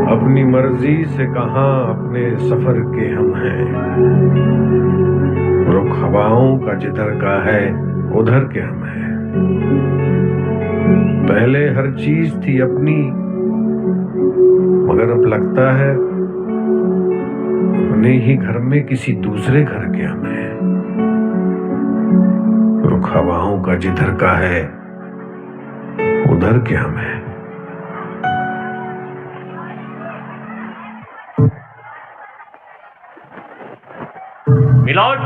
अपनी मर्जी से कहां अपने सफर के हम हैं, रुख हवाओं का जिधर का है उधर के हम हैं। पहले हर चीज थी अपनी, मगर अब लगता है अपने ही घर में किसी दूसरे घर के हम हैं। रुख हवाओं का जिधर का है उधर के हम हैं। मिलॉर्ड,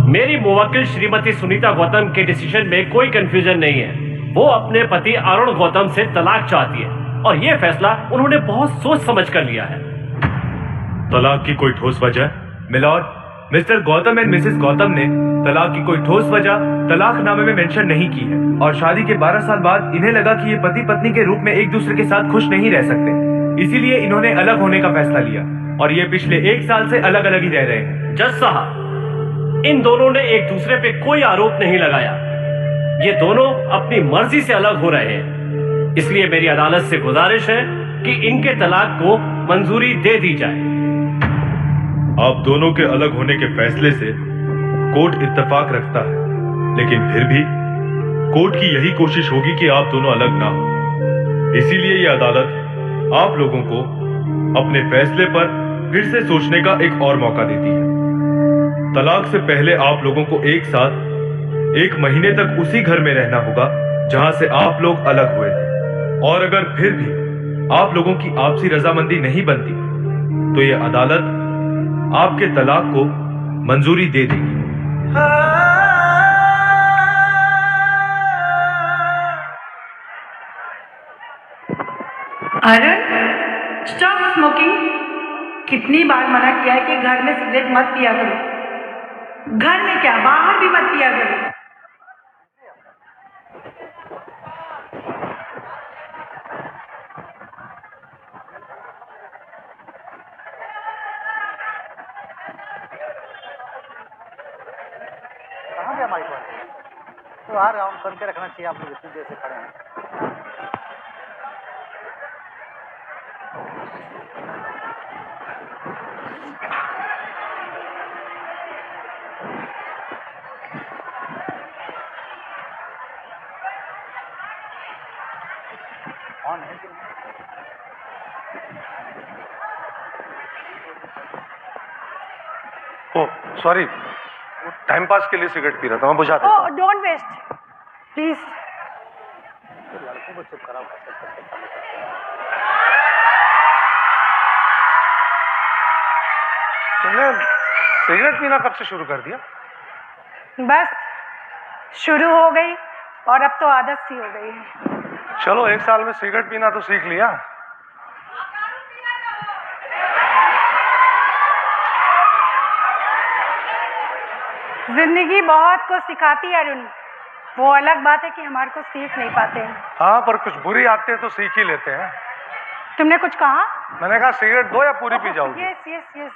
मेरी मुवक्किल श्रीमती सुनीता गौतम के डिसीजन में कोई कंफ्यूजन नहीं है। वो अपने पति अरुण गौतम से तलाक चाहती है और ये फैसला उन्होंने बहुत सोच समझ कर लिया है। तलाक की कोई ठोस वजह? Milord, Mr Gautam and Mrs Gautam ने तलाक की कोई ठोस वजह तलाकनामे में मेंशन नहीं की है और शादी के 12 साल बाद इन्हें लगा कि ये पति पत्नी के रूप में एक दूसरे के साथ खुश नहीं रह सकते, इसीलिए इन्होंने अलग होने का फैसला लिया और ये पिछले 1 साल से अलग अलग ही रह रहे हैं। जज साहब, इन दोनों ने एक दूसरे पे कोई आरोप नहीं लगाया। ये दोनों अपनी मर्जी से अलग हो रहे हैं, इसलिए मेरी अदालत से गुजारिश है कि इनके तलाक को मंजूरी दे दी जाए। आप दोनों के अलग होने के फैसले से कोर्ट इत्तेफाक रखता है, लेकिन फिर भी कोर्ट की यही कोशिश होगी कि आप दोनों अलग ना हो। इसीलिए ये अदालत आप लोगों को अपने फैसले पर फिर से सोचने का एक और मौका देती है। तलाक से पहले आप लोगों को एक साथ 1 महीने तक उसी घर में रहना होगा जहां से आप लोग अलग हुए थे, और अगर फिर भी आप लोगों की आपसी रजामंदी नहीं बनती तो ये अदालत आपके तलाक को मंजूरी दे देगी। Arun, stop smoking. कितनी बार मना किया है कि घर में सिगरेट मत पिया करो। घर में क्या, बाहर भी मत पिया करो। कहाँ गया माइक वाला? तो आ रहा हूँ, करके रखना चाहिए, आप लोग इतनी देर से खड़े हैं। ऑन है कि नहीं? ओह सॉरी, टाइम पास के लिए सिगरेट पी रहा था, मैं बुझा देता हूं। Don't waste please. तो लड़कों को चुप कराओ। तुमने सिगरेट पीना कब से शुरू कर दिया? बस शुरू हो गई और अब तो आदत सी हो गई है। चलो 1 साल में सिगरेट पीना तो सीख लिया। जिंदगी बहुत कुछ सिखाती है अरुण, वो अलग बात है कि हमारे को सीख नहीं पाते हैं। हाँ, पर कुछ बुरी आदतें तो सीख ही लेते हैं। तुमने कुछ कहा? मैंने कहा सिगरेट दो या पूरी पी जाओगी? Yes yes yes.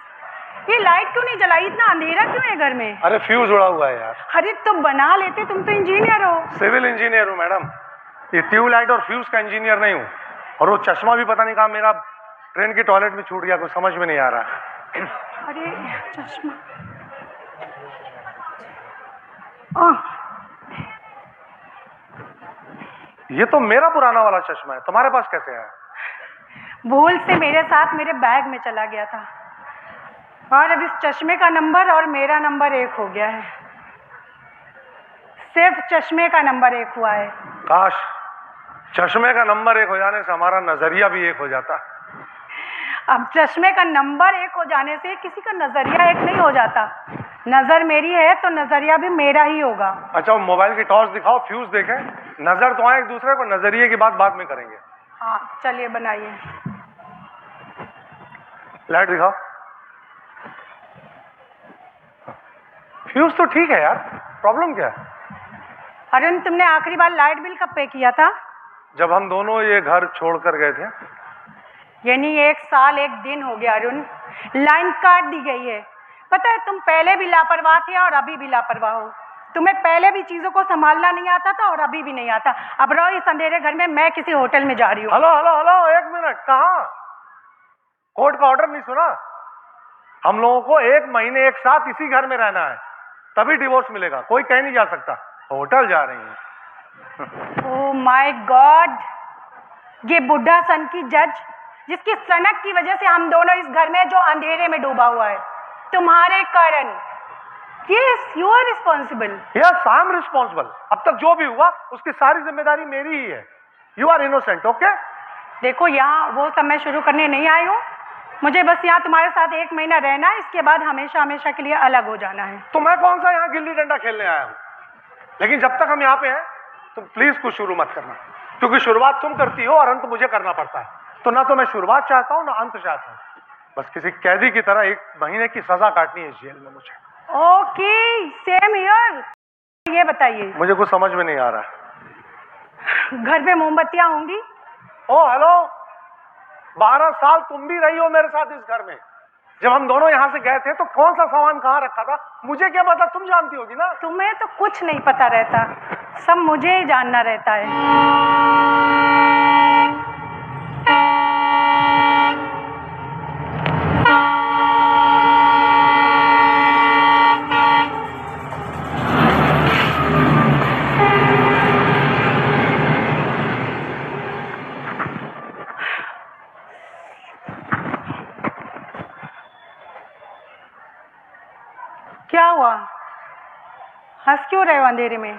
ये लाइट क्यों नहीं जलाई? इतना अंधेरा क्यों है घर में? अरे फ्यूज उड़ा हुआ है यार। अरे तो बना लेते, तुम तो इंजीनियर हो। सिविल इंजीनियर हूँ मैडम, ये ट्यूबलाइट और फ्यूज का इंजीनियर नहीं हूँ। और वो चश्मा भी पता नहीं कहाँ मेरा ट्रेन की टॉयलेट में छूट गया, कुछ समझ में नहीं आ रहा। अरे चश्मा, ये तो मेरा पुराना वाला चश्मा है, तुम्हारे पास कैसे है? भूल से मेरे साथ मेरे बैग में चला गया था और अब इस चश्मे का नंबर और मेरा नंबर 1 हो गया है। सिर्फ चश्मे का नंबर 1 हुआ है। काश चश्मे का नंबर 1 हो जाने से हमारा नजरिया भी 1 हो जाता। अब चश्मे का नंबर 1 हो जाने से किसी का नजरिया 1 नहीं हो जाता। नजर मेरी है तो नजरिया भी मेरा ही होगा। अच्छा, वो मोबाइल की टॉर्च दिखाओ, फ्यूज देखें, नजर तो आए एक दूसरे को, नजरिए की बात बाद में करेंगे। हाँ चलिए बनाइए। लाइट दिखाओ। फ्यूज तो ठीक है यार, प्रॉब्लम क्या है? अरुण, तुमने आखिरी बार लाइट बिल कब पे किया था? जब हम दोनों ये घर छोड़कर गए थे। यानी 1 साल 1 दिन हो गया अरुण। लाइन काट दी गई है। पता है तुम पहले भी लापरवाह थे और अभी भी लापरवाह हो। तुम्हें पहले भी चीजों को संभालना नहीं आता था और अभी भी नहीं आता। अब रहो इस अंधेरे घर में, मैं किसी होटल में जा रही हूँ। हेलो हेलो हेलो, एक मिनट, कहाँ? कोर्ट का ऑर्डर नहीं सुना? हम लोगों को 1 महीने एक साथ इसी घर में रहना है, तभी डिवोर्स मिलेगा। कोई कहीं नहीं जा सकता। होटल जा रही है। ओह माय गॉड, ये बुढ़ा सन की जज जिसकी सनक की वजह से हम दोनों इस घर में जो अंधेरे में डूबा हुआ है, तुम्हारे कारण। Yes, you are responsible. Yes, I am responsible. अब तक जो भी हुआ उसकी सारी जिम्मेदारी मेरी ही है। You are innocent, okay? देखो, यहाँ वो समय शुरू करने नहीं आई हूँ। मुझे बस यहाँ तुम्हारे साथ 1 महीना रहना है, इसके बाद हमेशा हमेशा के लिए अलग हो जाना है। तो मैं कौन सा यहाँ गिल्ली डंडा खेलने आया हूँ? लेकिन जब तक हम यहाँ पे हैं, तुम प्लीज कुछ शुरू मत करना, क्योंकि शुरुआत तुम करती हो और अंत मुझे करना पड़ता है। तो ना तो मैं शुरुआत चाहता हूँ ना अंत चाहता हूँ। बस किसी कैदी की तरह 1 महीने की सजा काटनी है इस जेल में मुझे। Okay, same here. ये बताइए, मुझे कुछ समझ में नहीं आ रहा। घर पे मोमबत्तियां होंगी? ओ हेलो, 12 साल तुम भी रही हो मेरे साथ इस घर में। जब हम दोनों यहाँ से गए थे तो कौन सा सामान कहाँ रखा था मुझे क्या पता, तुम जानती होगी ना। तुम्हें तो कुछ नहीं पता रहता, सब मुझे ही जानना रहता है। क्या हुआ, हंस क्यों रहे हो अंधेरे में?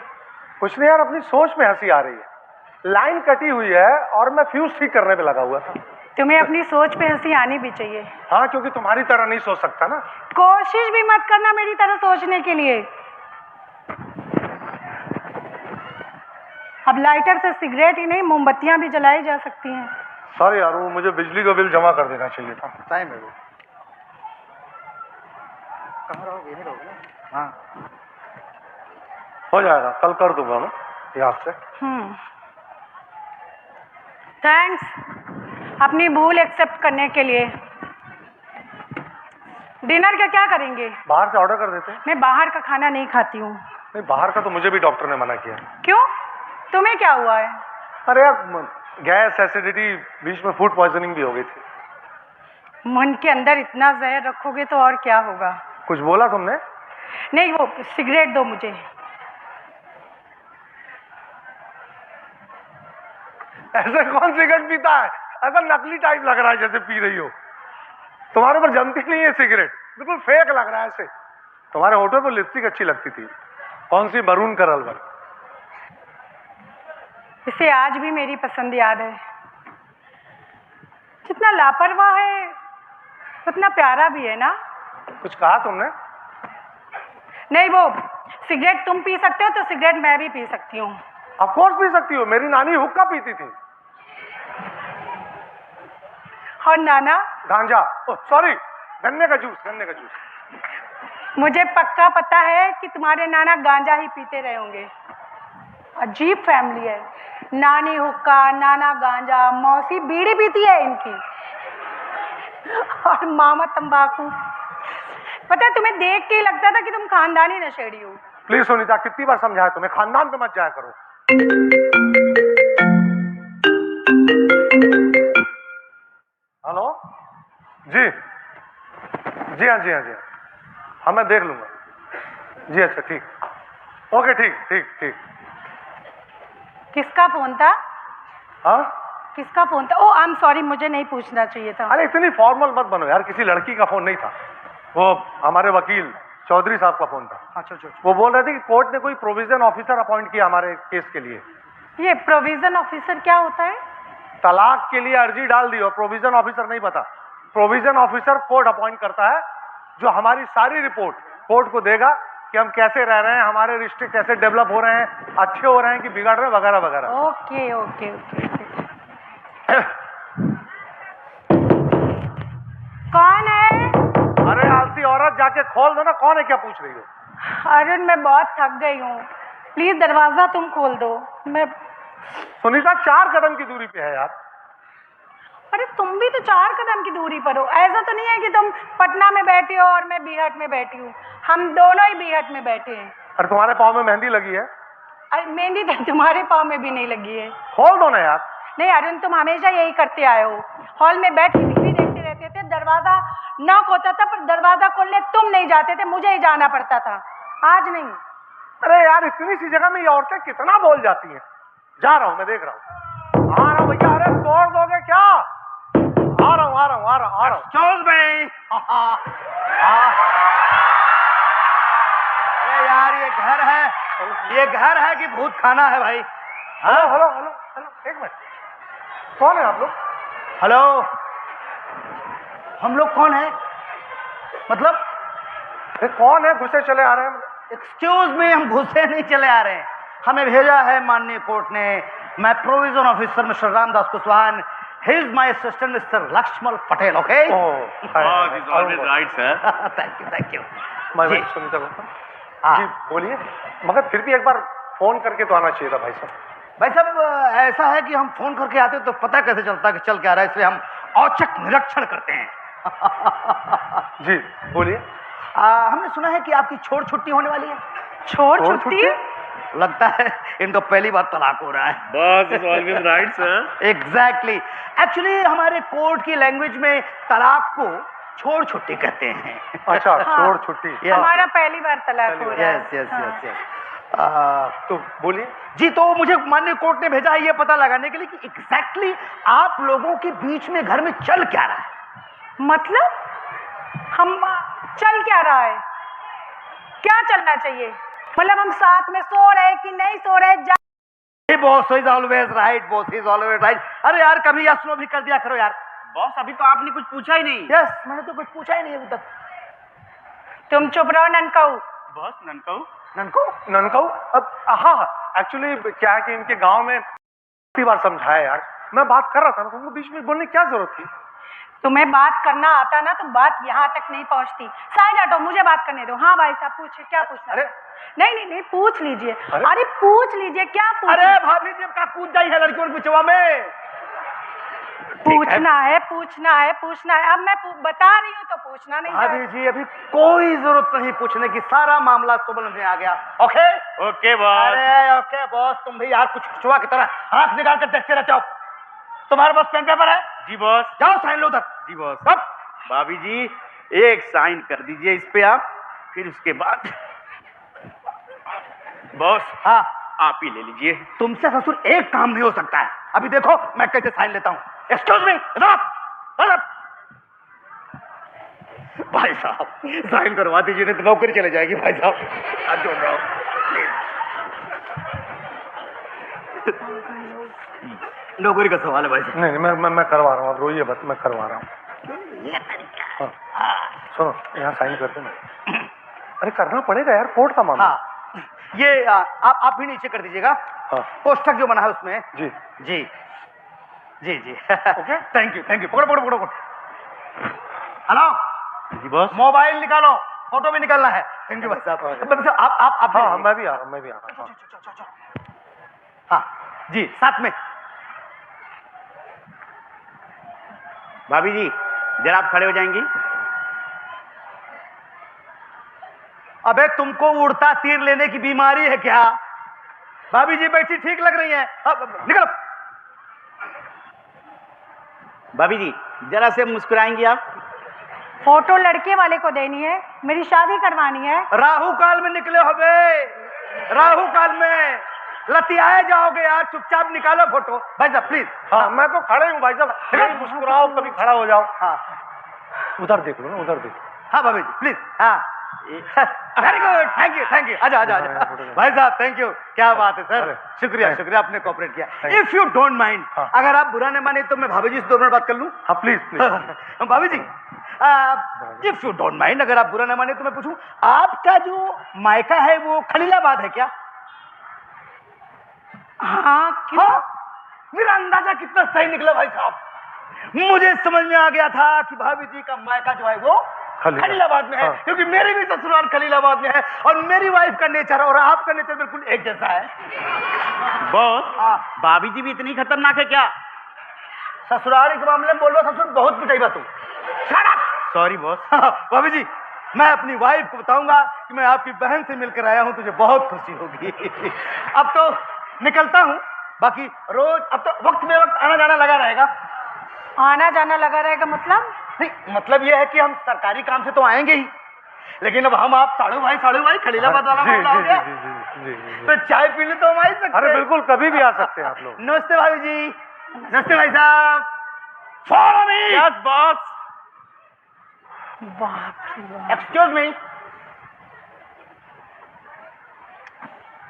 कुछ नहीं यार, अपनी सोच में हंसी आ रही है। लाइन कटी हुई है और मैं फ्यूज ठीक करने पे लगा हुआ था। तुम्हें अपनी सोच पे हंसी आनी भी चाहिए। हाँ, क्योंकि तुम्हारी तरह नहीं सोच सकता ना। कोशिश भी मत करना मेरी तरह सोचने के लिए। अब लाइटर से सिगरेट ही नहीं, मोमबत्तियां भी जलाई जा सकती हैं। सॉरी यार, वो मुझे बिजली का बिल जमा कर देना चाहिए था। टाइम है वो। कहाँ रहोगे? यहीं रहोगे ना? हाँ, हो जाएगा, कल कर दूंगा मैं याद से। थैंक्स अपनी भूल एक्सेप्ट करने के लिए। डिनर का क्या करेंगे? बाहर से ऑर्डर कर देते हैं। मैं बाहर का खाना नहीं खाती हूँ। नहीं, बाहर का तो मुझे भी डॉक्टर ने मना किया। क्यों, तुम्हें क्या हुआ है? अरे यार, गैस, एसिडिटी, बीच में फूड पॉइजनिंग भी हो गई थी। मन के अंदर इतना जहर रखोगे तो और क्या होगा। कुछ बोला तुमने? नहीं, वो सिगरेट दो मुझे। ऐसे कौन सिगरेट पीता है? ऐसा नकली टाइप लग रहा है जैसे पी रही हो। तुम्हारे ऊपर जमती नहीं है सिगरेट, बिल्कुल फेक लग रहा है ऐसे। तुम्हारे होठों पर लिपस्टिक अच्छी लगती थी, कौन सी, मरून कलर वाली। इसे आज भी मेरी पसंद याद है। जितना लापरवाह है उतना प्यारा भी है ना। कुछ कहा तुमने? नहीं, वो सिगरेट तुम पी सकते हो तो सिगरेट मैं भी पी सकती हूँ। ऑफ कोर्स पी सकती हो, मेरी नानी हुक्का पीती थी। और नाना? गांजा, सॉरी, गन्ने का जूस, गन्ने का जूस। मुझे पक्का पता है कि तुम्हारे नाना गांजा ही पीते रहे होंगे। अजीब फैमिली है, नानी हुक्का, नाना गांजा, मौसी बीड़ी पीती है इनकी, और मामा तंबाकू। पता है, तुम्हें देख के ही लगता था कि तुम खानदानी नशेड़ी हो। प्लीज सुनीता, कितनी बार समझाया तुम्हें, खानदान पे मत जाया करो। हेलो जी, जी हाँ, जी हाँ, जी हाँ, हाँ मैं देख लूंगा जी। अच्छा ठीक, ओके, ठीक ठीक ठीक। किसका फोन था? हाँ, किसका फोन था? ओ आई एम सॉरी, मुझे नहीं पूछना चाहिए था। अरे इतनी फॉर्मल मत बनो यार, किसी लड़की का फोन नहीं था, वो हमारे वकील चौधरी साहब का फोन था। हाँ, चलो चलो। वो बोल रहे थे कि कोर्ट ने कोई प्रोविजन ऑफिसर अपॉइंट किया हमारे केस के लिए। ये प्रोविजन ऑफिसर क्या होता है? तलाक के लिए अर्जी डाल दी और प्रोविजन ऑफिसर नहीं पता। प्रोविजन ऑफिसर कोर्ट अपॉइंट करता है, जो हमारी सारी रिपोर्ट कोर्ट को देगा कि हम कैसे रह रहे हैं, हमारे रिश्ते कैसे डेवलप हो रहे हैं, अच्छे हो रहे हैं कि बिगड़ रहे हैं, वगैरह वगैरह। Okay okay okay. कौन है? अरे आलसी औरत, जाके खोल दो ना, कौन है, क्या पूछ रही हो? अरुण, मैं बहुत थक गई हूँ, प्लीज दरवाजा तुम खोल दो। मैं सुनीता 4 कदम की दूरी पे है यार। अरे तुम भी तो 4 कदम की दूरी पर हो। ऐसा तो नहीं है कि तुम पटना में बैठे हो और मैं बीहट में बैठी हूँ। हम दोनों ही बीहट में बैठे हैं। अरे तुम्हारे पाँव में मेहंदी लगी है, अरे मेहंदी तो तुम्हारे पाँव में भी नहीं लगी है। खोल दो ना यार। नहीं अरुण, तुम हमेशा यही करते आए हो। हॉल में बैठ के टीवी देखते रहते थे, दरवाजा नॉक होता था पर दरवाजा खोलने तुम नहीं जाते थे, मुझे ही जाना पड़ता था। आज नहीं। अरे यार इतनी सी जगह में ये औरतें कितना बोल जाती हैं। जा रहा हूँ, मैं देख रहा हूँ। आ रहा हूँ भैया। अरे तोड़ दोगे क्या? आ रहा हूँ, आ रहा हूँ, आ रहा हूँ, आ रहा हूँ। Excuse me. अरे यार ये घर है कि भूत खाना है भाई? हेलो हेलो हेलो हेलो, एक मिनट। कौन है आप लोग? हेलो, हम लोग कौन है? मतलब अरे कौन है? घुसे चले आ रहे हैं। एक्सक्यूज मी, हम घुसे नहीं चले आ रहे हैं। हमें भेजा है माननीय कोर्ट ने। मैं provision officer Mr Ramdas Kushwaha, he is my assistant Mr Laxman Patel. Okay, right sir. Thank you. मैं जी। सुनीता गुप्ता। हाँ। जी बोलिए, मगर फिर भी एक बार फोन करके तो आना चाहिए था भाई साहब। भाई साहब ऐसा है कि हम फोन करके आते तो पता कैसे चलता कि चल क्या रहा है, इसलिए हम औचक निरीक्षण करते हैं। जी बोलिए। हमने सुना है कि आपकी छोड़ छुट्टी होने वाली है। छोड़ छोड़ छुट्टी? लगता है इनको पहली बार तलाक हो रहा है। Boss is always right sir. Exactly. Actually हमारे कोर्ट की लैंग्वेज में तलाक को छोड़ छुट्टी कहते हैं। अच्छा, हाँ। छोड़ छुट्टी। हमारा पहली बार तलाक हो रहा है। यस यस हाँ। Yes yes. तो बोलिए। जी, तो मुझे माननीय कोर्ट ने भेजा है ये पता लगाने के लिए कि एग्जैक्टली आप लोगों के बीच में घर में चल क्या रहा है। मतलब हम चल क्या रहा है? क्या चलना चाहिए? मतलब हम साथ में सो रहे कि नहीं सो रहे? Boss is always right, boss is always right. अरे यार कभी यस नो भी कर दिया करो यार। बॉस अभी तो आपने कुछ पूछा ही नहीं। यस, मैंने तो कुछ पूछा ही नहीं अभी तक। तुम चुप रहो ननकाऊ। बॉस ननकाऊ। ननको ननकाऊ? अब हाँ, एक्चुअली क्या है कि इनके गांव में कितनी बार समझाया यार, मैं बात कर रहा था ना, तुमको बीच में बोलने की क्या जरूरत थी? तुम्हें बात करना आता ना तो बात यहाँ तक नहीं पहुँचती। साइड हटो, मुझे बात करने दो। हाँ भाई साहब पूछिए, क्या पूछना? अरे नहीं पूछ लीजिए। अरे? अरे पूछ लीजिए, क्या पूछ? अरे भाभी जी का कूद जाई है लड़कियों के बिचवा में। पूछना है पूछना है पूछना है। अब मैं बता रही हूँ तो पूछना नहीं भाभी चाहिए। जी अभी कोई जरूरत नहीं पूछने की, सारा मामला सुबह में आ गया। Okay okay boss. अरे ओके बॉस, तुम भी यार कुछ कुचवा की तरह आंख निकाल कर देखते रहते हो। तुम्हारे पास पेन पेपर है? जी बॉस। जाओ साइन लो उधर। जी बॉस। सब भाभी जी एक साइन कर दीजिए इस पे आप, फिर उसके बाद बॉस हाँ, आप ही ले लीजिए। तुमसे ससुर एक काम नहीं हो सकता है। अभी देखो मैं कैसे साइन लेता हूँ। एक्सक्यूज मी, भाई साहब साइन करवा दीजिए, नहीं तो नौकरी चले जाएगी। भाई साहब हाथ जोड़ रहा हूँ प्लीज। नौकरी का सवाल है भाई साहब। नहीं, मैं करवा रहा हूँ, अब रोइए मत, मैं करवा रहा हूँ। हाँ, सुनो यहाँ साइन कर दो ना। अरे करना पड़ेगा यार, कोर्ट का मामला। हाँ, ये आप भी नीचे कर दीजिएगा। हाँ। कोष्ठक जो बना है उसमें। जी जी जी जी। ओके। थैंक यू पकड़ो। हेलो जी बॉस। मोबाइल निकालो, फोटो भी निकालना है। थैंक यू भाई साहब। आप हाँ, मैं भी आ रहा हूँ। हाँ जी, साथ में। भाभी जी जरा आप खड़े हो जाएंगी? अबे तुमको उड़ता तीर लेने की बीमारी है क्या? भाभी जी बैठी ठीक लग रही है। निकलो। भाभी जी जरा से मुस्कुराएंगी आप? फोटो लड़के वाले को देनी है, मेरी शादी करवानी है। राहु काल में निकले हो बे, राहु काल में लतियाए जाओगे यार। चुपचाप निकालो फोटो भाई साहब प्लीज। हाँ, मैं तो खड़े हूँ भाई साहब, कभी मुस्कुराओ कभी खड़ा हो जाओ। हाँ उधर देख लो ना, उधर देखो। हाँ भाभी जी प्लीज। हाँ वेरी गुड, थैंक यू। आजा भाई साहब, थैंक यू। क्या बात है सर, शुक्रिया आपने कोऑपरेट किया। इफ यू डोंट माइंड, अगर आप बुरा नहीं माने तो मैं भाभी जी से 2 मिनट बात कर लूं? हाँ प्लीज। भाभी जी इफ यू डोंट माइंड, अगर आप बुरा ना माने तो मैं पूछूं, आपका जो मायका है वो खलीलाबाद है क्या? हाँ क्यों? मेरा अंदाजा कितना सही निकला भाई साहब। मुझे समझ में आ गया था कि भाभी जी का मायका जो है वो खलीलाबाद में है। हाँ। क्योंकि मेरी भी ससुराल खलीलाबाद में है और मेरी वाइफ का नेचर और आपका नेचर बिल्कुल एक जैसा है। बॉस हाँ। भाभी जी भी इतनी खतरनाक है क्या? ससुराल के मामले में बोलो, ससुर बहुत पिटाई बात। Sorry boss. भाभी जी मैं अपनी वाइफ को बताऊंगा कि मैं आपकी बहन से मिलकर आया हूं, तुझे बहुत खुशी होगी। अब तो निकलता हूं, बाकी रोज अब तो वक्त में वक्त आना जाना लगा रहेगा। आना जाना लगा रहेगा मतलब? नहीं, मतलब ये है कि हम सरकारी काम से तो आएंगे ही, लेकिन अब हम आप साड़ू भाई खलीलाबाद वाला जी, मामला हो जी, गया, जी, जी, जी, जी, जी। तो चाय पीने तो हम आ ही सकते अरे हैं। बिल्कुल, कभी भी आ सकते हैं आप लोग। नमस्ते भाभी जी। नमस्ते भाई साहब। Follow me. Yes boss. बाप रे बाप। Excuse me.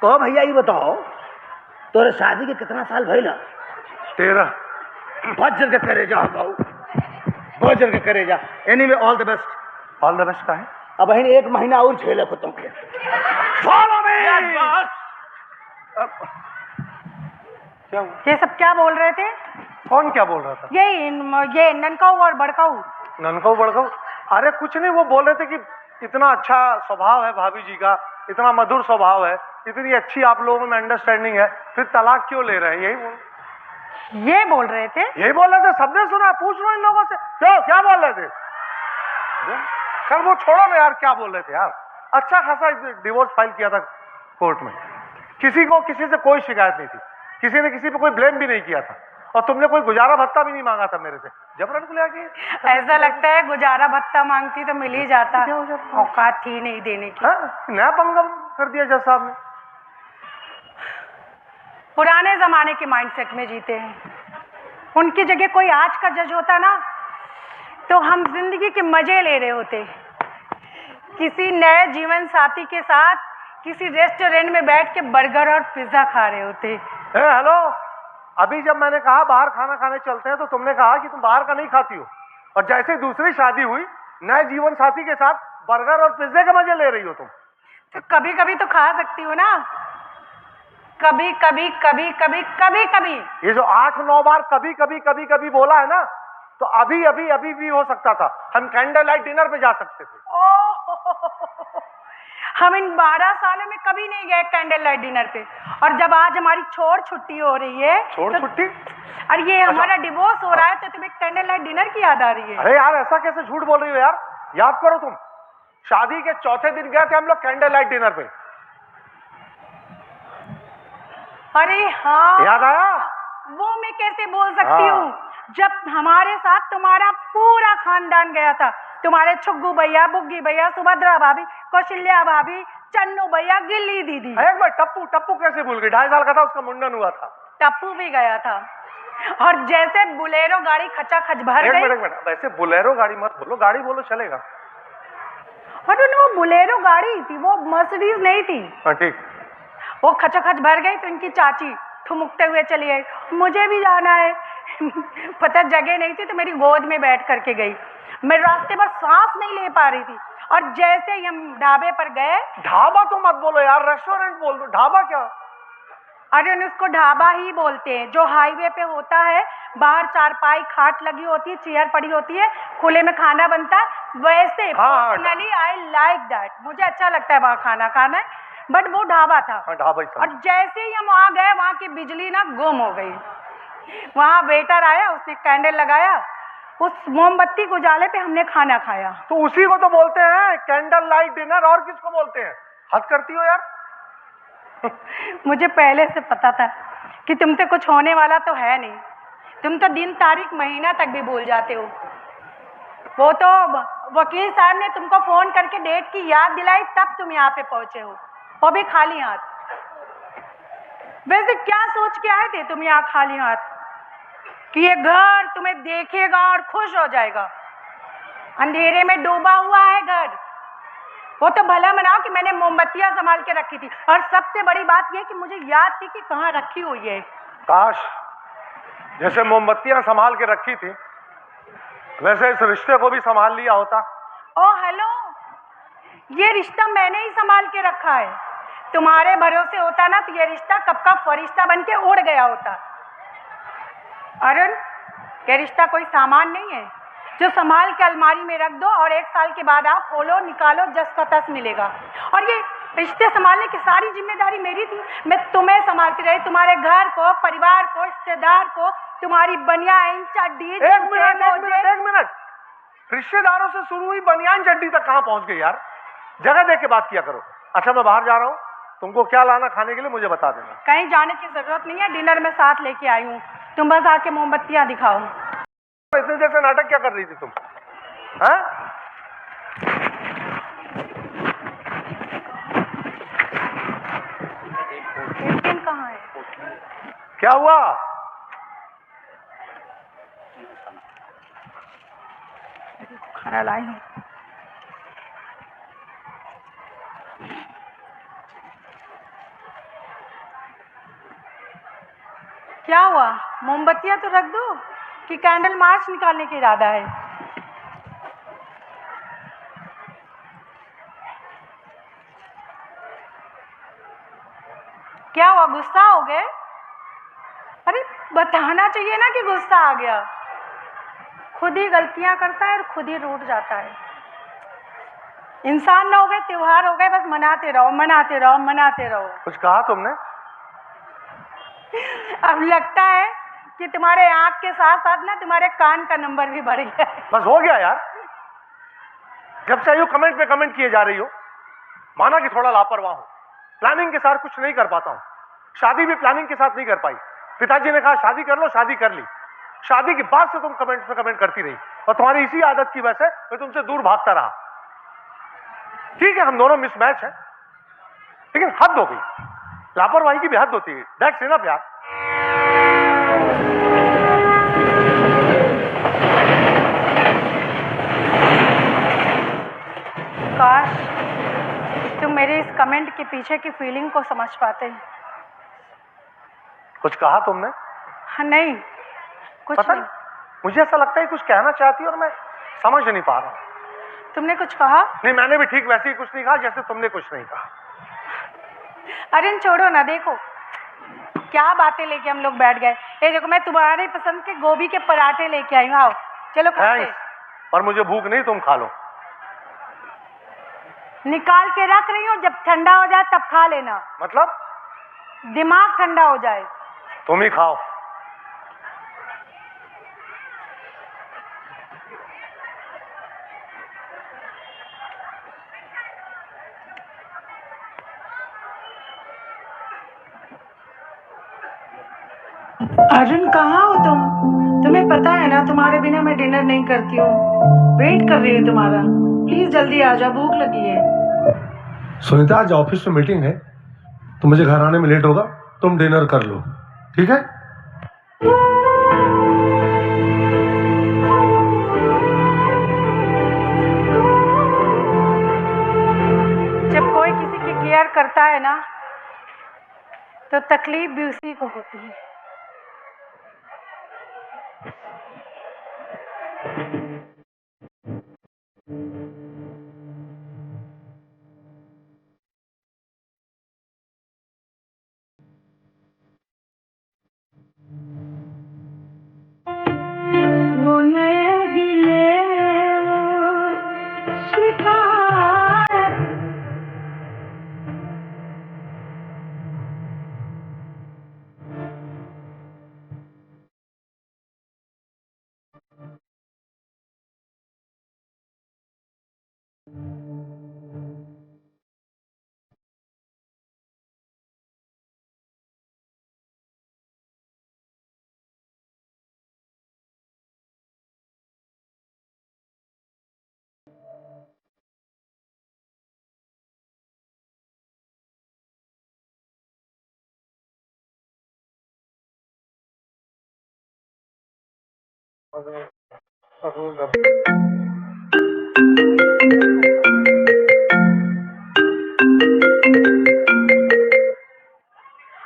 कहो भैया, ये बताओ तोरे शादी के कितना साल भइला? 13। भज्जर के करे जा बाबू, भज्जर के करे जा। Anyway, all the best. All the best का है। अब बहन 1 महीना और झेले को तुमके। Follow me. Yes boss. क्या हुआ? ये सब क्या बोल रहे थे? कौन क्या बोल रहा था? ये ननकाऊ और बड़काऊ। ननकाऊ बड़काऊ? अरे कुछ नहीं, वो बोल रहे थे कि इतना अच्छा स्वभाव है भाभी जी का, इतना मधुर स्वभाव है, इतनी अच्छी आप लोगों में अंडरस्टैंडिंग है, फिर तलाक क्यों ले रहे हैं, ये बोल रहे थे। यही बोल रहे थे। सबने सुना, पूछ लो इन लोगों से। क्यों, क्या बोल रहे थे? खैर वो छोड़ो ना यार, क्या बोल रहे थे यार। अच्छा खासा डिवोर्स फाइल किया था कोर्ट में, किसी से कोई शिकायत नहीं थी, किसी ने किसी पे कोई ब्लेम भी नहीं किया था, और तुमने कोई गुजारा भत्ता भी नहीं मांगा था मेरे से, जबरन को लेके। ऐसा लगता है गुजारा भत्ता मांगती तो मिल ही जाता, औकात थी नहीं देने की। नया पंगा कर दिया जज साहब ने। पुराने जमाने के माइंडसेट में जीते हैं। उनकी जगह कोई आज का जज होता ना, तो हम जिंदगी के मजे ले रहे होते, किसी नए जीवन साथी के साथ किसी रेस्टोरेंट में बैठ के बर्गर और पिज्जा खा रहे होते। हेलो, अभी जब मैंने कहा बाहर खाना खाने चलते हैं, तो तुमने कहा कि तुम बाहर का नहीं खाती हो, और जैसे दूसरी शादी हुई नए जीवन साथी के साथ बर्गर और पिज्जे के मजे ले रही हो तुम। तो कभी कभी तो खा सकती हो ना, कभी कभी कभी कभी कभी कभी। ये जो 8-9 बार कभी कभी कभी कभी बोला है ना, तो अभी अभी अभी भी हो सकता था, हम कैंडल लाइट डिनर पे जा सकते थे। हम इन 12 सालों में कभी नहीं गए कैंडल लाइट डिनर पे, और जब आज हमारी छोड़ छुट्टी हो रही है, छोड़ छुट्टी? और ये हमारा डिवोर्स हो रहा है, तो तुम्हें कैंडल लाइट डिनर की याद आ रही है? अरे यार, ऐसा कैसे झूठ बोल रही हो यार, याद करो तुम, शादी के चौथे दिन गए थे हम लोग कैंडल लाइट डिनर पे। अरे हाँ, याद आया? वो मैं कैसे बोल सकती हूँ, जब हमारे साथ तुम्हारा पूरा खानदान गया था, तुम्हारे छुग्गू भैया, बुग्गी भैया, सुभद्रा भाभी, कौशल्या भाभी, चन्नू भैया, गिल्ली दीदी। एक बार टप्पू कैसे भूल गई? 2.5 साल का था, उसका मुंडन हुआ था। टप्पू भी गया था, और जैसे बुलेरो गाड़ी खचाखच भर गई। एक मिनट, वैसे बुलेरो गाड़ी मत बोलो, गाड़ी बोलो चलेगा। अरे वो बुलेरो गाड़ी थी, वो मर्सिडीज नहीं थी। हाँ ठीक। वो खचाखच भर गई, तो इनकी चाची ठुमुकते हुए चली आई, मुझे भी जाना है। पता जगह नहीं थी, तो मेरी गोद में बैठ करके गई। मैं रास्ते पर सांस नहीं ले पा रही थी, और जैसे ही हम ढाबे पर गए। ढाबा तो मत बोलो यार, रेस्टोरेंट बोल दो, ढाबा क्या? अरे उसको ढाबा ही बोलते हैं, जो हाईवे पे होता है, बाहर चारपाई खाट लगी होती है, चेयर पड़ी होती है, खुले में खाना बनता है, वैसे। पर्सनली आई लाइक दैट, मुझे अच्छा लगता है वहाँ खाना खाना, बट वो ढाबा था। ढाबा ही। और जैसे ही हम वहाँ गए, वहाँ की बिजली ना गुम हो गई। वहाँ वेटर आया, उसने कैंडल लगाया, उस मोमबत्ती के उजाले पे हमने खाना खाया। तो उसी को तो बोलते हैं कैंडल लाइट डिनर, और किसको बोलते हैं? हद करती हो यार। मुझे पहले से पता था कि तुमसे कुछ होने वाला तो है नहीं, तुम तो दिन तारीख महीना तक भी भूल जाते हो। वो तो वकील साहब ने तुमको फोन करके डेट की याद दिलाई, तब तुम यहाँ पे पहुंचे हो, वो भी खाली हाथ। वैसे क्या सोच के आए थे तुम यहाँ खाली हाथ, कि ये घर तुम्हें देखेगा और खुश हो जाएगा? अंधेरे में डूबा हुआ है घर। वो तो भला मनाओ कि मैंने मोमबत्तियां संभाल के रखी थी, और सबसे बड़ी बात ये कि मुझे याद थी कि कहाँ रखी हुई है। काश जैसे मोमबत्तियां संभाल के रखी थी, वैसे इस रिश्ते को भी संभाल लिया होता। ओ हेलो, ये रिश्ता मैंने ही संभाल के रखा है। तुम्हारे भरोसे होता ना, तो ये रिश्ता कब का फरिश्ता बन के उड़ गया होता। अरुण, ये रिश्ता कोई सामान नहीं है जो संभाल के अलमारी में रख दो और 1 साल के बाद आप खोलो निकालो, जस का तस मिलेगा। और ये रिश्ते संभालने की सारी जिम्मेदारी मेरी थी। मैं तुम्हें संभालती रही, तुम्हारे घर को, परिवार को, रिश्तेदार को, तुम्हारी बनियान, चड्डी, एक मिनट, रिश्तेदारों से शुरू हुई बनियान चड्डी तक कहां पहुंच गई यार? जगह देख के बात किया करो। अच्छा मैं बाहर जा रहा हूं, तुमको क्या लाना खाने के लिए मुझे बता देना। कहीं जाने की जरूरत नहीं है, डिनर में साथ लेके आई हूँ, तुम बस आके मोमबत्तियां दिखाओ। इतने देर से नाटक क्या कर रही थी तुम? हाँ? एटीएम कहाँ है? क्या हुआ? खाना लाई हूँ। क्या हुआ? मोमबत्तियां तो रख दो कि कैंडल मार्च निकालने का इरादा है? क्या हुआ, गुस्सा हो गए? अरे बताना चाहिए ना कि गुस्सा आ गया। खुद ही गलतियां करता है और खुद ही रूठ जाता है। इंसान ना हो गए, त्योहार हो गए, बस मनाते रहो मनाते रहो मनाते रहो। कुछ कहा तुमने? अब लगता है कि तुम्हारे आंख के साथ साथ ना तुम्हारे कान का नंबर भी बढ़ गया है। बस हो गया यार। जब से आई हो कमेंट पे कमेंट किए जा रही हो। माना कि थोड़ा लापरवाह हूं, प्लानिंग के साथ कुछ नहीं कर पाता हूं। शादी भी प्लानिंग के साथ नहीं कर पाई। पिताजी ने कहा शादी कर लो, शादी कर ली। शादी के बाद से तुम कमेंट पे कमेंट करती रही और तुम्हारी इसी आदत की वजह से मैं तुमसे दूर भागता रहा। ठीक है हम दोनों मिसमैच हैं, लेकिन हद हो गई। लापरवाही की भी हद होती है। दैट्स इनफ यार। काश तुम मेरे इस कमेंट के पीछे की फीलिंग को समझ पाते। कुछ कहा तुमने? हाँ, नहीं कुछ पता नहीं। नहीं, मुझे ऐसा लगता है कुछ कहना चाहती है और मैं समझ नहीं पा रहा हूं। तुमने कुछ कहा? नहीं मैंने भी ठीक वैसे ही कुछ नहीं कहा जैसे तुमने कुछ नहीं कहा। अरे छोड़ो ना, देखो क्या बातें लेके हम लोग बैठ गए। ये देखो मैं तुम्हारे पसंद के गोभी के पराठे लेके आई हूँ, आओ चलो खाते। थैंक्स, पर मुझे भूख नहीं, तुम खा लो। निकाल के रख रही हूँ, जब ठंडा हो जाए तब खा लेना। मतलब? दिमाग ठंडा हो जाए। तुम ही खाओ। अर्जुन कहाँ हो तुम? तुम्हें पता है ना तुम्हारे बिना मैं डिनर नहीं करती हूँ। वेट कर रही हूँ तुम्हारा, प्लीज जल्दी आ जाओ, भूख लगी है। सुनीता आज ऑफिस में मीटिंग है तो मुझे घर आने में लेट होगा, तुम डिनर कर लो, ठीक है? जब कोई किसी की केयर करता है ना तो तकलीफ भी उसी को होती है।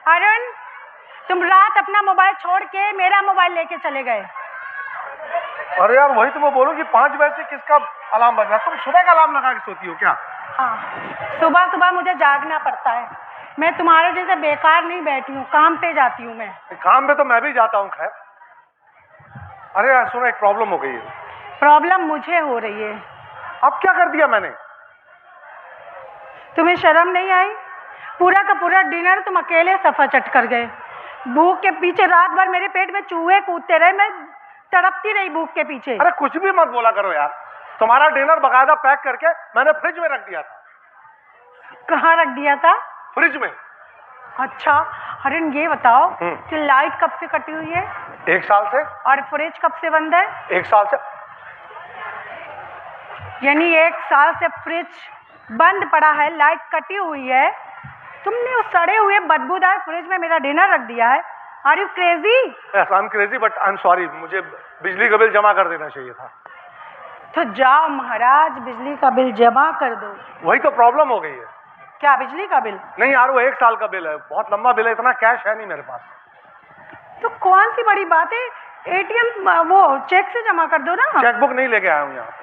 अरुण, तुम रात अपना मोबाइल छोड़ के मेरा मोबाइल लेके चले गए। अरे यार वही तो मैं बोलूं कि 5 बजे से किसका अलार्म बज रहा है? तुम सुबह का अलार्म लगा के सोती हो क्या? हाँ, सुबह सुबह मुझे जागना पड़ता है। मैं तुम्हारे जैसे बेकार नहीं बैठी हूँ, काम पे जाती हूँ मैं। काम पे तो मैं भी जाता हूँ खैर। अरे यार सुनो, एक प्रॉब्लम हो गई है। प्रॉब्लम मुझे हो रही है। अब क्या कर दिया मैंने? तुम्हें शर्म नहीं आई? पूरा का पूरा डिनर तुम अकेले सफा चट कर गए। भूख के पीछे रात भर मेरे पेट में चूहे कूदते रहे, मैं तड़पती रही भूख के पीछे। अरे कुछ भी मत बोला करो यार। तुम्हारा डिनर बकायदा पैक करके मैंने फ्रिज में रख दिया था। कहाँ रख दिया था? फ्रिज में। अच्छा, अरे ये बताओ कि लाइट कब से कटी हुई है 1 साल से। और फ्रिज कब से बंद है? 1 साल से। यानी 1 साल से फ्रिज बंद पड़ा है, लाइट कटी हुई है, तुमने उस सड़े हुए बदबूदार फ्रिज में मेरा डिनर रख दिया है। Are you crazy? I am crazy but I am sorry, मुझे बिजली का बिल जमा कर देना चाहिए था। तो जाओ महाराज, बिजली का बिल जमा कर दो। वही तो प्रॉब्लम हो गई है। क्या बिजली का बिल? नहीं यार, वो 1 साल का बिल है, बहुत लंबा बिल है, इतना कैश है नहीं मेरे पास। तो कौन सी बड़ी बात है, एटीएम वो चेक से जमा कर दो ना। चेकबुक नहीं लेके आया हूँ यहाँ पे।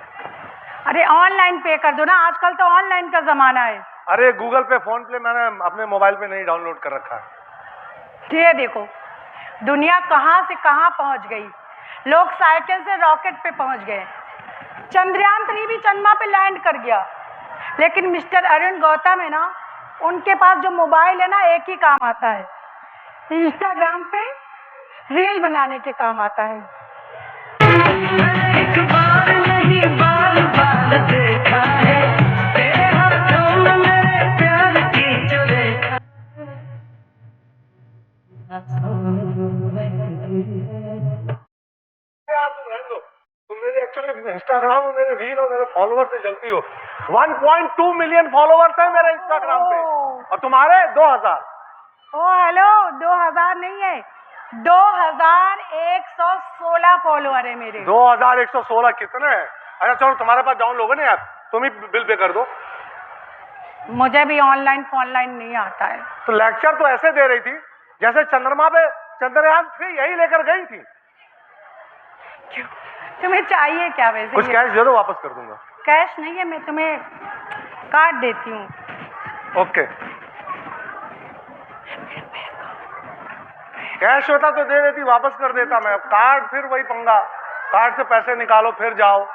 अरे ऑनलाइन पे कर दो ना, आजकल तो ऑनलाइन का जमाना है। अरे गूगल पे, फोन पे मैंने अपने मोबाइल पे नहीं डाउनलोड कर रखा है। ये देखो दुनिया कहाँ से कहाँ पहुँच गई। लोग साइकिल से रॉकेट पे पहुँच गए, चंद्रयान 3 भी चंद्रमा पे लैंड कर गया, लेकिन मिस्टर अरुण गौतम है ना, उनके पास जो मोबाइल है ना, एक ही काम आता है, इंस्टाग्राम पे रील बनाने के काम आता है। एक बार नहीं बार बार देखा है तेरे हाथों में मेरे प्यार की जो रेखा। तुम मेरे एक्चुअली इंस्टाग्राम और मेरे रील और मेरे फॉलोअर से जलती हो। 1.2 मिलियन फॉलोअर्स है मेरे इंस्टाग्राम पे, और तुम्हारे 2000। ओ हेलो, 2000 नहीं है, 2116 फॉलोअर है मेरे। 2116 कितने हैं? अच्छा चलो, तुम्हारे पास डाउनलोड है ना यार, तुम ही बिल पे कर दो। मुझे भी ऑनलाइन फॉनलाइन नहीं आता है। तो लेक्चर तो ऐसे दे रही थी जैसे चंद्रमा पे चंद्रयान 3 यही लेकर गई थी। क्यों, तुम्हें चाहिए क्या वैसे? कुछ कैश दे दो, वापस कर दूंगा। कैश नहीं है, मैं तुम्हें कार्ड देती हूँ। ओके, कैश होता तो दे देती, वापस कर देता मैं। कार्ड फिर वही पंगा, कार्ड से पैसे निकालो फिर जाओ,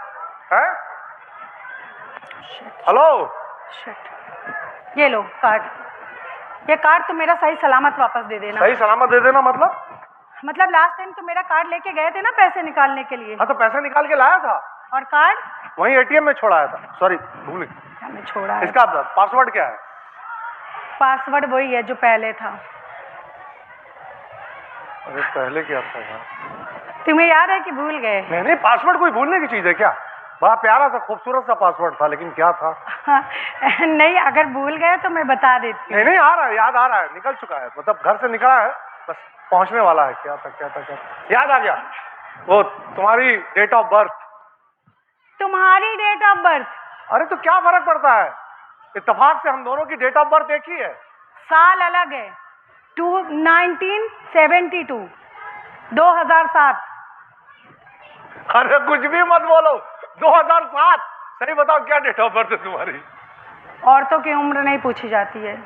हैं? हेलो, ये लो कार्ड, ये कार्ड तो मेरा सही सलामत वापस दे देना। सही सलामत दे देना मतलब लास्ट टाइम तो मेरा कार्ड लेके गए थे ना पैसे निकालने के लिए। हाँ तो पैसे निकाल के लाया था, और कार्ड वहीं एटीएम में छोड़ाया था। सॉरी भूल गई। क्या मैं छोड़ा है? इसका पासवर्ड क्या है? पासवर्ड वही है जो पहले था। अरे पहले क्या था यार? तुम्हें याद है कि भूल गए? नहीं, पासवर्ड कोई भूलने की चीज है क्या? बड़ा प्यारा सा खूबसूरत सा पासवर्ड था, लेकिन क्या था? नहीं, अगर भूल गए तो मैं बता देती। नहीं, आ रहा है, याद आ रहा है, निकल चुका है, मतलब घर से निकला है, बस पहुंचने वाला है। क्या था याद आ गया, वो तुम्हारी डेट ऑफ बर्थ। तुम्हारी डेट ऑफ बर्थ? अरे तो क्या फर्क पड़ता है, इत्तेफाक से हम दोनों की डेट ऑफ बर्थ एक ही है। साल अलग है, 1972, 2007। अरे कुछ भी मत बोलो, 2007। सही बताओ क्या डेट ऑफ बर्थ है तुम्हारी? औरतों की उम्र नहीं पूछी जाती है।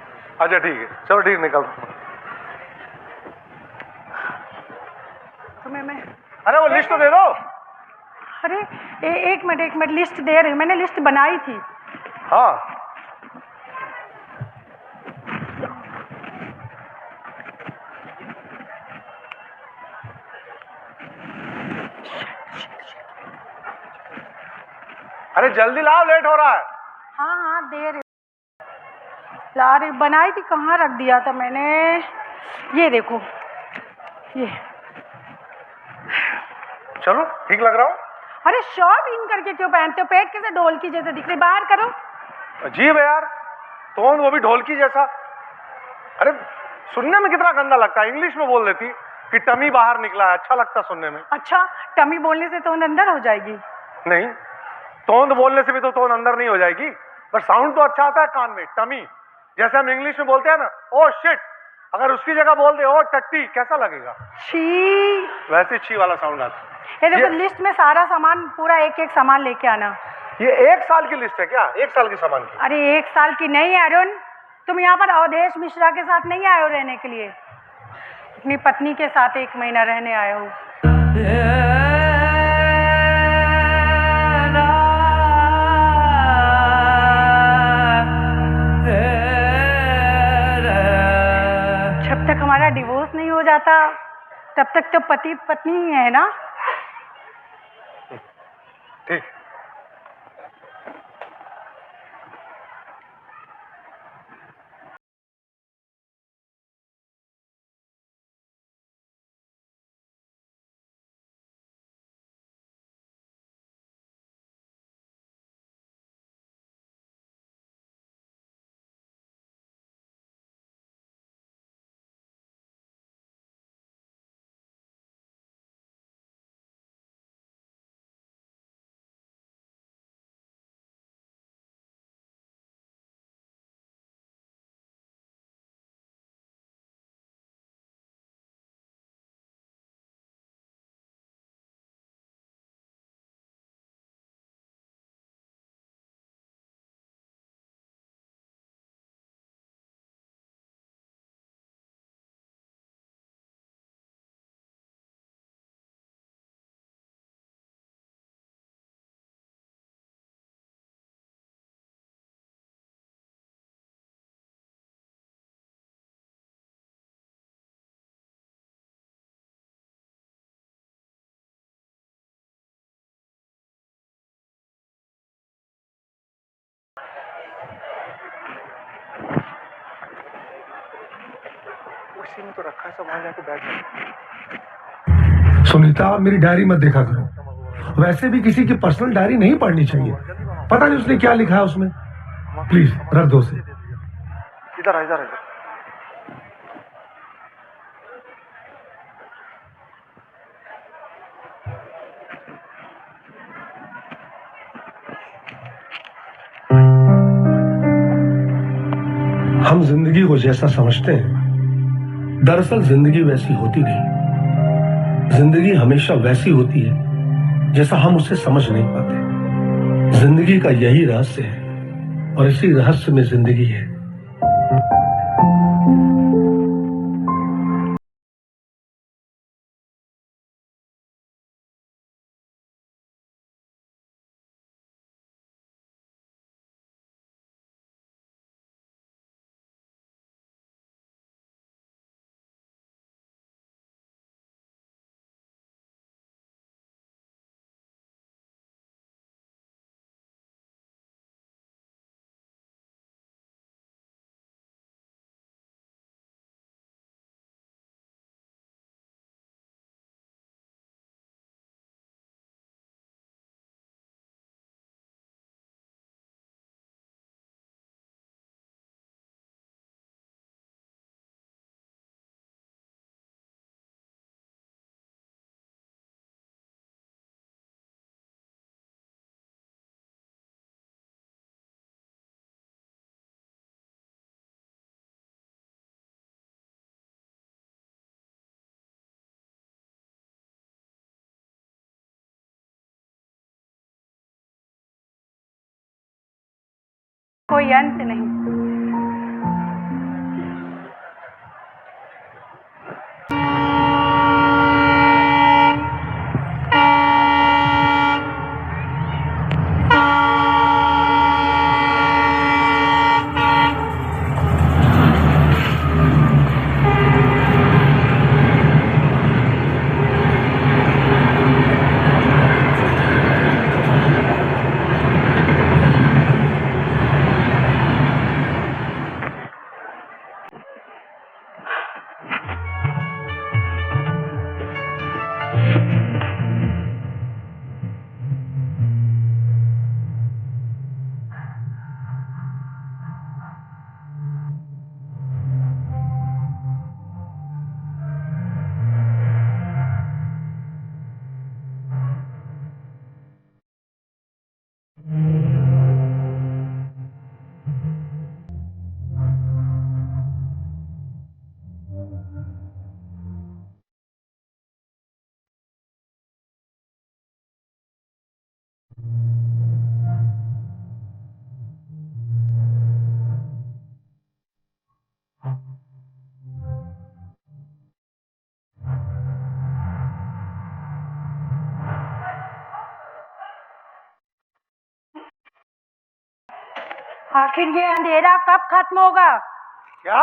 अच्छा ठीक है, चलो ठीक, निकल। तुम्हें मैं, अरे वो लिस्ट तो दे दो। अरे एक मिनट लिस्ट दे रही हूँ, मैंने लिस्ट बनाई थी। हाँ अरे जल्दी लाओ, लेट हो रहा है। हाँ दे रही, ला रही, बनाई थी, कहाँ रख दिया था मैंने? ये देखो, ये। चलो ठीक लग रहा हूँ। अरे शॉर्ट इन करके क्यों पहनते हो? पेट कैसे ढोलकी जैसे दिख रही, बाहर करो। अजीब है यार, टोन वो भी ढोलकी जैसा। अरे सुनने में कितना गंदा लगता है, इंग्लिश में बोल देती कि टमी बाहर निकला है, अच्छा लगता सुनने में। अच्छा, टमी बोलने से तोंद अंदर हो जाएगी? नहीं, तोंद बोलने से भी तो तोंद अंदर नहीं हो जाएगी, पर साउंड तो अच्छा आता है कान में। टमी, जैसे हम इंग्लिश में बोलते हैं ना, ओ शिट, अगर उसकी जगह बोल दे ओ टट्टी, कैसा लगेगा? छी। वैसे छी वाला साउंड आता है। ये देखो, लिस्ट में सारा सामान, पूरा एक एक सामान लेके आना। ये 1 साल की लिस्ट है क्या? 1 साल की सामान की? अरे 1 साल की नहीं है अरुण, तुम यहाँ पर अवधेश मिश्रा के साथ नहीं आए हो रहने के लिए, अपनी पत्नी के साथ 1 महीना रहने आए हो। जब तक हमारा डिवोर्स नहीं हो जाता तब तक तो पति पत्नी ही है ना? ठीक, इसी में तो रखा है, सब वहां जाके बैठ जाओ। सुनीता, मेरी डायरी मत देखा करो। वैसे भी किसी की पर्सनल डायरी नहीं पढ़नी चाहिए। पता नहीं उसने क्या लिखा है उसमें। प्लीज रख दो उसे। इधर आ, इधर आ, इधर। हम जिंदगी को जैसा समझते हैं, दरअसल जिंदगी वैसी होती नहीं। जिंदगी हमेशा वैसी होती है जैसा हम उसे समझ नहीं पाते। जिंदगी का यही रहस्य है और इसी रहस्य में जिंदगी है। कोई अंत नहीं। आखिर ये अंधेरा कब खत्म होगा? क्या?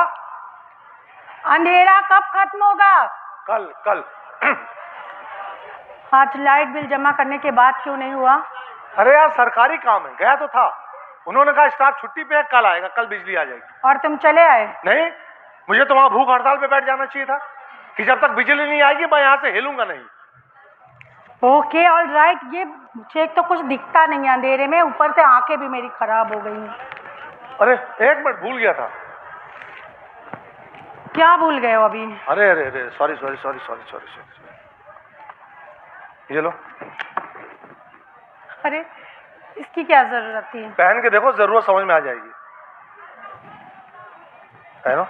अंधेरा कब खत्म होगा? कल कल। आज लाइट बिल जमा करने के बाद क्यों नहीं हुआ? अरे यार, सरकारी काम है, गया तो था। उन्होंने कहा स्टाफ छुट्टी पे है, कल आएगा, कल बिजली आ जाएगी। और तुम चले आए? नहीं, मुझे तो वहां भूख हड़ताल पे बैठ जाना चाहिए था कि जब तक बिजली नहीं आएगी मैं यहाँ से हिलूंगा नहीं। Okay, all right. ये मुझे एक तो कुछ दिखता नहीं है अंधेरे में, ऊपर से आंखें भी मेरी खराब हो गई हैं। अरे एक मिनट, भूल गया था। क्या भूल गए हो अभी? अरे अरे अरे, sorry sorry sorry sorry sorry sorry. ये लो। अरे इसकी क्या जरूरत थी? पहन के देखो, जरूरत समझ में आ जाएगी। पहनो।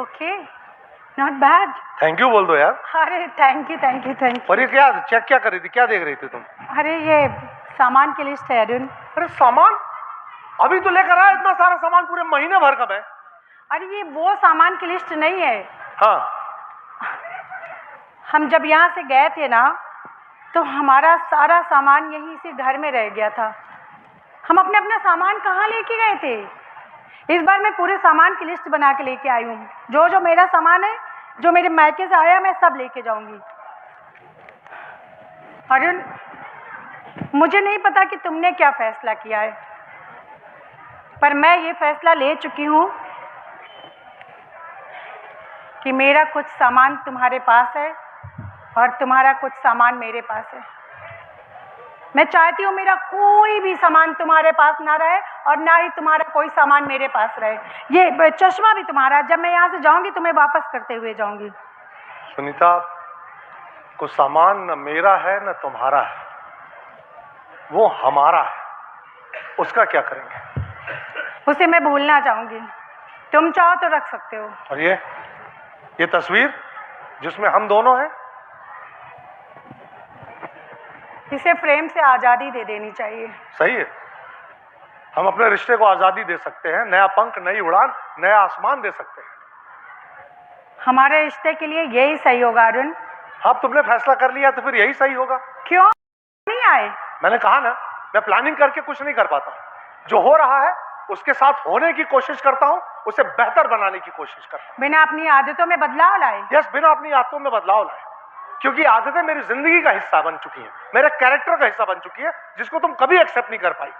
Okay, not bad. Thank you बोल दो यार। अरे thank you thank you thank you. और ये क्या चेक क्या कर रही थी, क्या देख रही थी तुम? अरे ये सामान की लिस्ट है अरुण। अरे सामान अभी तो लेकर आया, इतना सारा सामान पूरे महीने भर का है। अरे ये वो सामान की लिस्ट नहीं है। हाँ, हम जब यहाँ से गए थे ना, तो हमारा सारा सामान यहीं से घर में रह गया था। हम अपने अपना सामान कहाँ लेके गए थे? इस बार मैं पूरे सामान की लिस्ट बना के लेके आई हूँ। जो जो मेरा सामान है, जो मेरे मायके से आया, मैं सब लेके जाऊंगी। अरुण, मुझे नहीं पता कि तुमने क्या फैसला किया है, पर मैं ये फैसला ले चुकी हूँ कि मेरा कुछ सामान तुम्हारे पास है और तुम्हारा कुछ सामान मेरे पास है। मैं चाहती हूँ मेरा कोई भी सामान तुम्हारे पास ना रहे और ना ही तुम्हारा कोई सामान मेरे पास रहे। ये चश्मा भी तुम्हारा, जब मैं यहाँ से जाऊंगी तुम्हें वापस करते हुए जाऊंगी। सुनीता, कुछ सामान न मेरा है न तुम्हारा है, वो हमारा है। उसका क्या करेंगे? उसे मैं भूलना चाहूंगी। तुम चाहो तो रख सकते हो। और ये तस्वीर जिसमें हम दोनों हैं, इसे फ्रेम से आज़ादी दे देनी चाहिए। सही है। हम अपने रिश्ते को आज़ादी दे सकते हैं, नया पंख, नई उड़ान, नया आसमान दे सकते हैं। हमारे रिश्ते के लिए यही सही होगा अरुण। हाँ, तुमने फैसला कर लिया तो फिर यही सही होगा। क्यों नहीं आए? मैंने कहा ना, मैं प्लानिंग करके कुछ नहीं कर पाता। जो हो रहा है उसके साथ होने की कोशिश करता हूँ, उसे बेहतर बनाने की कोशिश करता हूँ। बिना अपनी आदतों में बदलाव लाए। यस, बिना अपनी आदतों में बदलाव लाए, क्योंकि आदतें मेरी जिंदगी का हिस्सा बन चुकी हैं, मेरे कैरेक्टर का हिस्सा बन चुकी है, जिसको तुम कभी एक्सेप्ट नहीं कर पाई।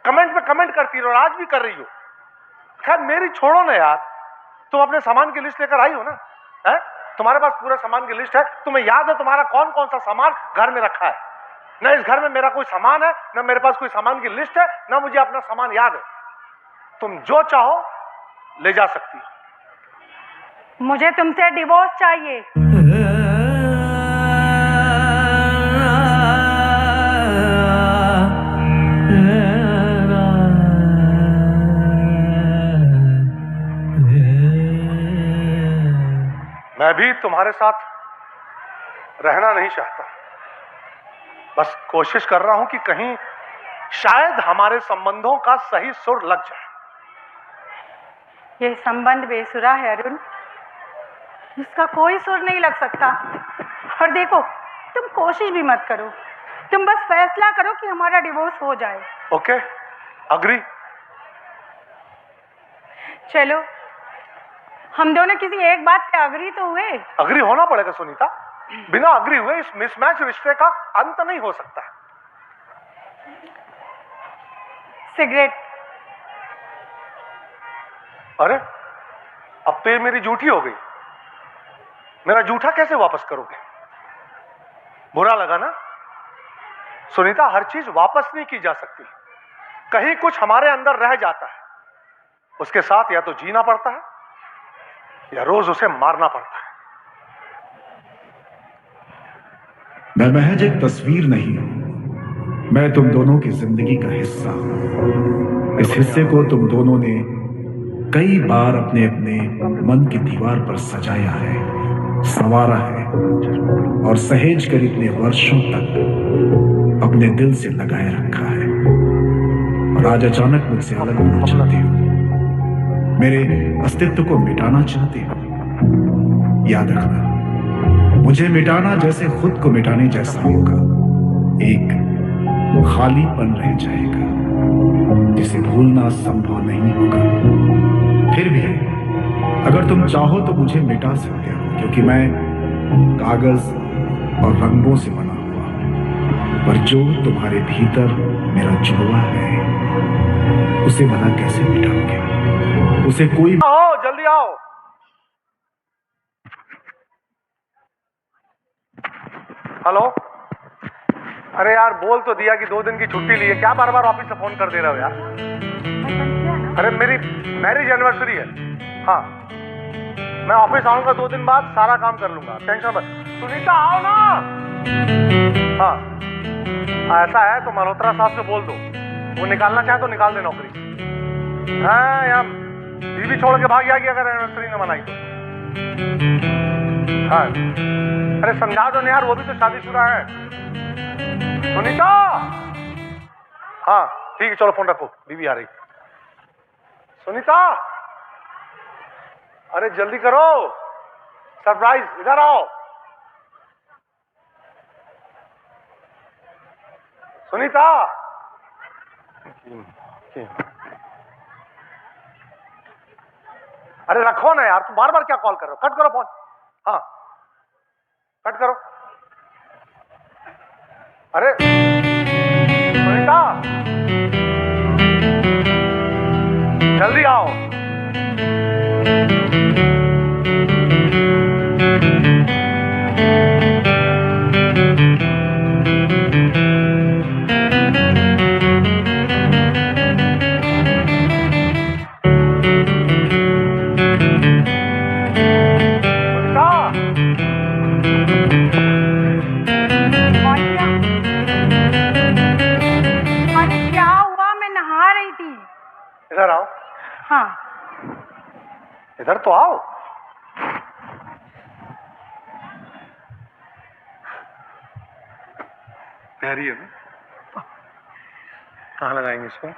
कमेंट पे कमेंट करती रहो, आज भी कर रही हो। खैर मेरी छोड़ो ना यार, तुम अपने सामान की लिस्ट लेकर आई हो ना? है, तुम्हारे पास पूरा सामान की लिस्ट है। तुम्हें याद है तुम्हारा कौन कौन सा सामान घर में रखा है? न इस घर में मेरा कोई सामान है, न मेरे पास कोई सामान की लिस्ट है, न मुझे अपना सामान याद है। तुम जो चाहो ले जा सकती हो। मुझे तुमसे डिवोर्स चाहिए। मैं भी तुम्हारे साथ रहना नहीं चाहता, बस कोशिश कर रहा हूं कि कहीं शायद हमारे संबंधों का सही सुर लग जाए। ये संबंध बेसुरा है अरुण, इसका कोई सुर नहीं लग सकता। और देखो, तुम कोशिश भी मत करो, तुम बस फैसला करो कि हमारा डिवोर्स हो जाए। Okay, agree. चलो, हम दोनों किसी एक बात पे अग्री तो हुए। अग्री होना पड़ेगा सुनीता, बिना अग्री हुए इस मिसमैच रिश्ते का अंत नहीं हो सकता है। सिगरेट। अरे, अब तो ये मेरी झूठी हो गई। मेरा झूठा कैसे वापस करोगे? बुरा लगा ना? सुनीता, हर चीज वापस नहीं की जा सकती। कहीं कुछ हमारे अंदर रह जाता है, उसके साथ या तो जीना पड़ता है या रोज उसे मारना पड़ता है। मैं महज एक तस्वीर नहीं हूं, मैं तुम दोनों की जिंदगी का हिस्सा हूं। इस हिस्से को तुम दोनों ने कई बार अपने अपने मन की दीवार पर सजाया है, संवारा है और सहेज कर इतने वर्षों तक अपने दिल से लगाए रखा है। और आज अचानक मुझसे अलग होना चाहती हो, मेरे अस्तित्व को मिटाना चाहती हो। याद रखना, मुझे मिटाना जैसे खुद को मिटाने जैसा होगा। एक खालीपन रह जाएगा जिसे भूलना संभव नहीं होगा। फिर भी अगर तुम चाहो तो मुझे मिटा सकते हो, क्योंकि मैं कागज और रंगों से बना हुआ हूं। पर जो तुम्हारे भीतर मेरा जुड़वा है, उसे भला कैसे मिटाओगे? उसे कोई आओ, जल्दी आओ। हेलो। अरे यार, बोल तो दिया कि 2 दिन की छुट्टी ली है, क्या बार बार ऑफिस से फोन कर दे रहे हो यार? अरे मेरी मैरिज एनिवर्सरी है। हाँ, मैं ऑफिस आऊंगा 2 दिन बाद, सारा काम कर लूंगा, टेंशन मत। सुनीता, आओ ना। हाँ, ऐसा है तो मल्होत्रा साहब से बोल दो, वो निकालना चाहे तो निकाल दे नौकरी। हाँ, यहाँ बीवी छोड़ के भाग जाएगी अगर एनिवर्सरी न मनाई तो। हाँ, अरे समझा दो ना यार, वो भी तो शादीशुदा है। सुनीता। हाँ ठीक है, चलो फोन रखो, बीवी आ रही। सुनीता, अरे जल्दी करो, सरप्राइज, इधर आओ। सुनीता। अरे रखो ना यार, तुम बार बार क्या कॉल कर रहे हो? कट करो फोन। हाँ, कट करो। अरे सुनीता, जल्दी आओ। अरे क्या हुआ? मैं नहा रही थी। इधर आओ। हाँ। इधर तो आओ। तैयारी है ना? कहाँ लगाएंगे इसको?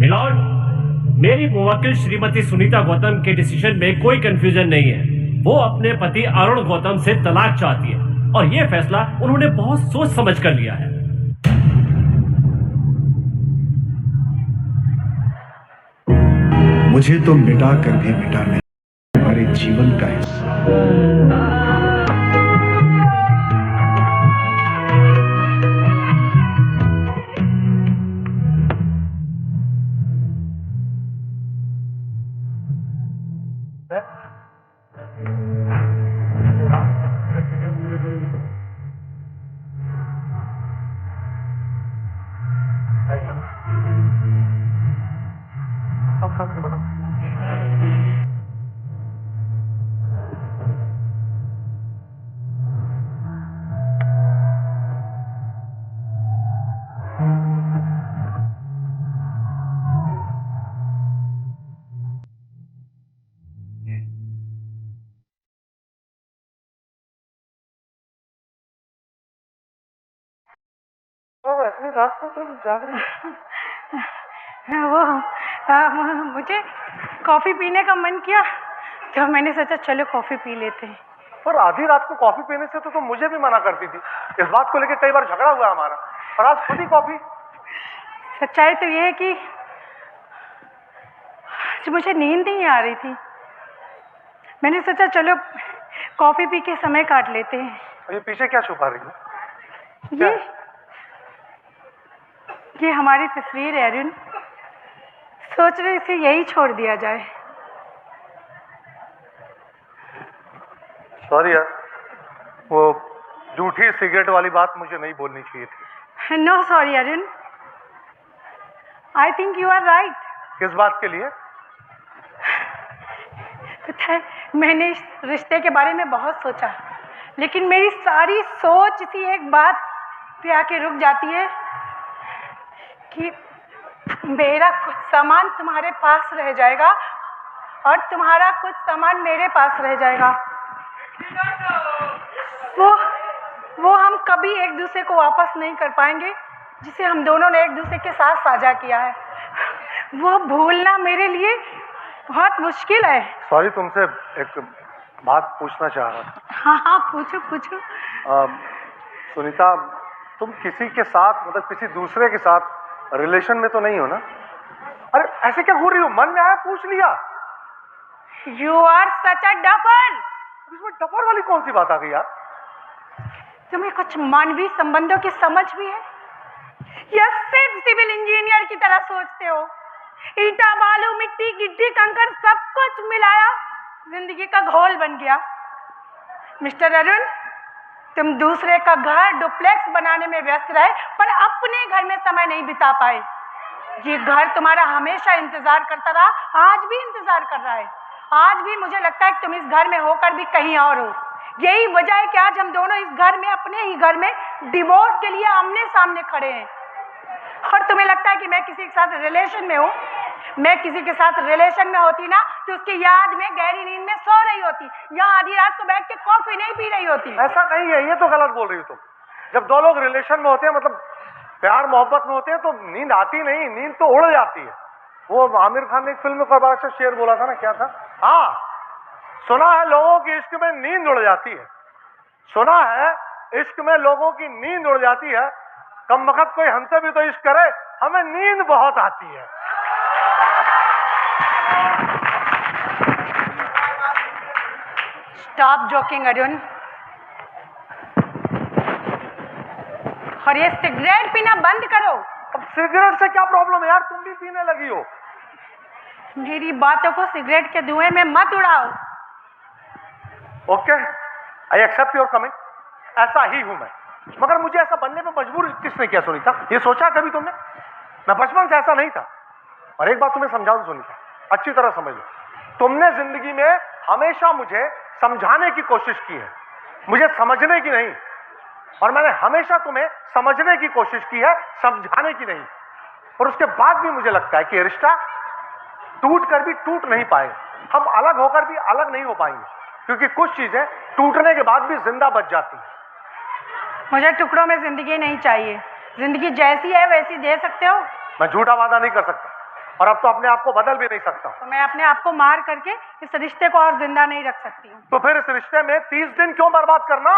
मिलॉर्ड, मेरी मुवक्किल श्रीमती सुनीता गौतम के डिसीजन में कोई कंफ्यूजन नहीं है। वो अपने पति अरुण गौतम से तलाक चाहती है और ये फैसला उन्होंने बहुत सोच समझ कर लिया है। मुझे तो मिटा कर भी मिटाने हमारे जीवन का हिस्सा। इतनी रात को तुम जाग रही मुझे कॉफ़ी पीने का मन किया तो मैंने सोचा चलो कॉफ़ी पी लेते हैं। पर आधी रात को कॉफी पीने से तो तुम मुझे भी मना करती थी। इस बात को लेकर कई बार झगड़ा हुआ हमारा, और आज खुद ही कॉफी। सच्चाई तो ये है कि आज मुझे नींद नहीं आ रही थी। मैंने सोचा चलो कॉफ़ी पी के समय काट लेते हैं। ये पीछे क्या छुपा रही हो? ये हमारी तस्वीर है अरुण। सोच रही थी यही छोड़ दिया जाए। सॉरी यार, वो झूठी सिगरेट वाली बात मुझे नहीं बोलनी चाहिए थी। No sorry Arun, I think you are right. किस बात के लिए? पता है, मैंने इस रिश्ते के बारे में बहुत सोचा, लेकिन मेरी सारी सोच इसी एक बात पे आके रुक जाती है कि मेरा कुछ सामान तुम्हारे पास रह जाएगा और तुम्हारा कुछ सामान मेरे पास रह जाएगा। वो हम कभी एक दूसरे को वापस नहीं कर पाएंगे जिसे हम दोनों ने एक दूसरे के साथ साझा किया है। वो भूलना मेरे लिए बहुत मुश्किल है। सॉरी, तुमसे एक बात पूछना चाह रहा था। हाँ हाँ, पूछो पूछो। सुनीता, तुम किसी के साथ, मतलब किसी दूसरे के साथ रिलेशन में तो नहीं हो ना? अरे ऐसे क्या घूर रही हो? मन में आया पूछ लिया। You are such a duffer. इसमें डफर वाली कौन सी बात आ गई यार? तुम्हें कुछ मानवीय संबंधों की समझ भी है या सिर्फ सिविल इंजीनियर की तरह सोचते हो? ईटा, बालू, मिट्टी, गिट्टी, कंकड़ सब कुछ मिलाया जिंदगी का घोल बन गया। मिस्टर अरुण, तुम दूसरे का घर डुप्लेक्स बनाने में व्यस्त रहे पर अपने घर में समय नहीं बिता पाए। ये घर तुम्हारा हमेशा इंतजार करता रहा, आज भी इंतजार कर रहा है। आज भी मुझे लगता है कि तुम इस घर में होकर भी कहीं और हो। यही वजह है कि आज हम दोनों इस घर में, अपने ही घर में डिवोर्स के लिए आमने सामने खड़े हैं। और तुम्हें लगता है कि मैं किसी के साथ रिलेशन में हूँ? मैं किसी के साथ रिलेशन में होती ना तो उसकी याद में गहरी नींद में सो रही होती, या आधी रात को बैठ के कॉफी नहीं पी रही होती। ऐसा नहीं है, ये तो गलत बोल रही हो तुम। जब दो लोग रिलेशन में होते हैं, मतलब प्यार मोहब्बत में होते हैं, तो नींद आती नहीं, नींद तो उड़ जाती है। वो आमिर खान ने एक फिल्म में कोई बड़ा अच्छा शेर बोला था ना, क्या था? हाँ, सुना है लोगों की इश्क में नींद उड़ जाती है। सुना है इश्क में लोगों की नींद उड़ जाती है। कम वक्त कोई हमसे भी तो इश्क करे, हमें नींद बहुत आती है। स्टॉप जोकिंग अरुण, और ये सिगरेट पीना बंद करो। अब सिगरेट से क्या प्रॉब्लम है यार? तुम भी पीने लगी हो। मेरी बातों को सिगरेट के धुएं में मत उड़ाओ। Okay, I accept your comment. ऐसा ही हूं मैं, मगर मुझे ऐसा बनने में मजबूर किसने किया सुनीता? ये सोचा कभी तुमने? मैं बचपन से ऐसा नहीं था। और एक बात तुम्हें समझाऊं सुनीता, अच्छी तरह समझ लो। तुमने जिंदगी में हमेशा मुझे समझाने की कोशिश की है, मुझे समझने की नहीं। और मैंने हमेशा तुम्हें समझने की कोशिश की है, समझाने की नहीं। और उसके बाद भी मुझे लगता है कि ये रिश्ता टूट कर भी टूट नहीं पाएगा, हम अलग होकर भी अलग नहीं हो पाएंगे, क्योंकि कुछ चीजें टूटने के बाद भी जिंदा बच जाती हैं। मुझे टुकड़ों में जिंदगी नहीं चाहिए। जिंदगी जैसी है वैसी दे सकते हो। मैं झूठा वादा नहीं कर सकता, और अब तो अपने आप को बदल भी नहीं सकता। तो मैं अपने आप को मार करके इस रिश्ते को और जिंदा नहीं रख सकती हूँ। तो फिर इस रिश्ते में 30 दिन क्यों बर्बाद करना?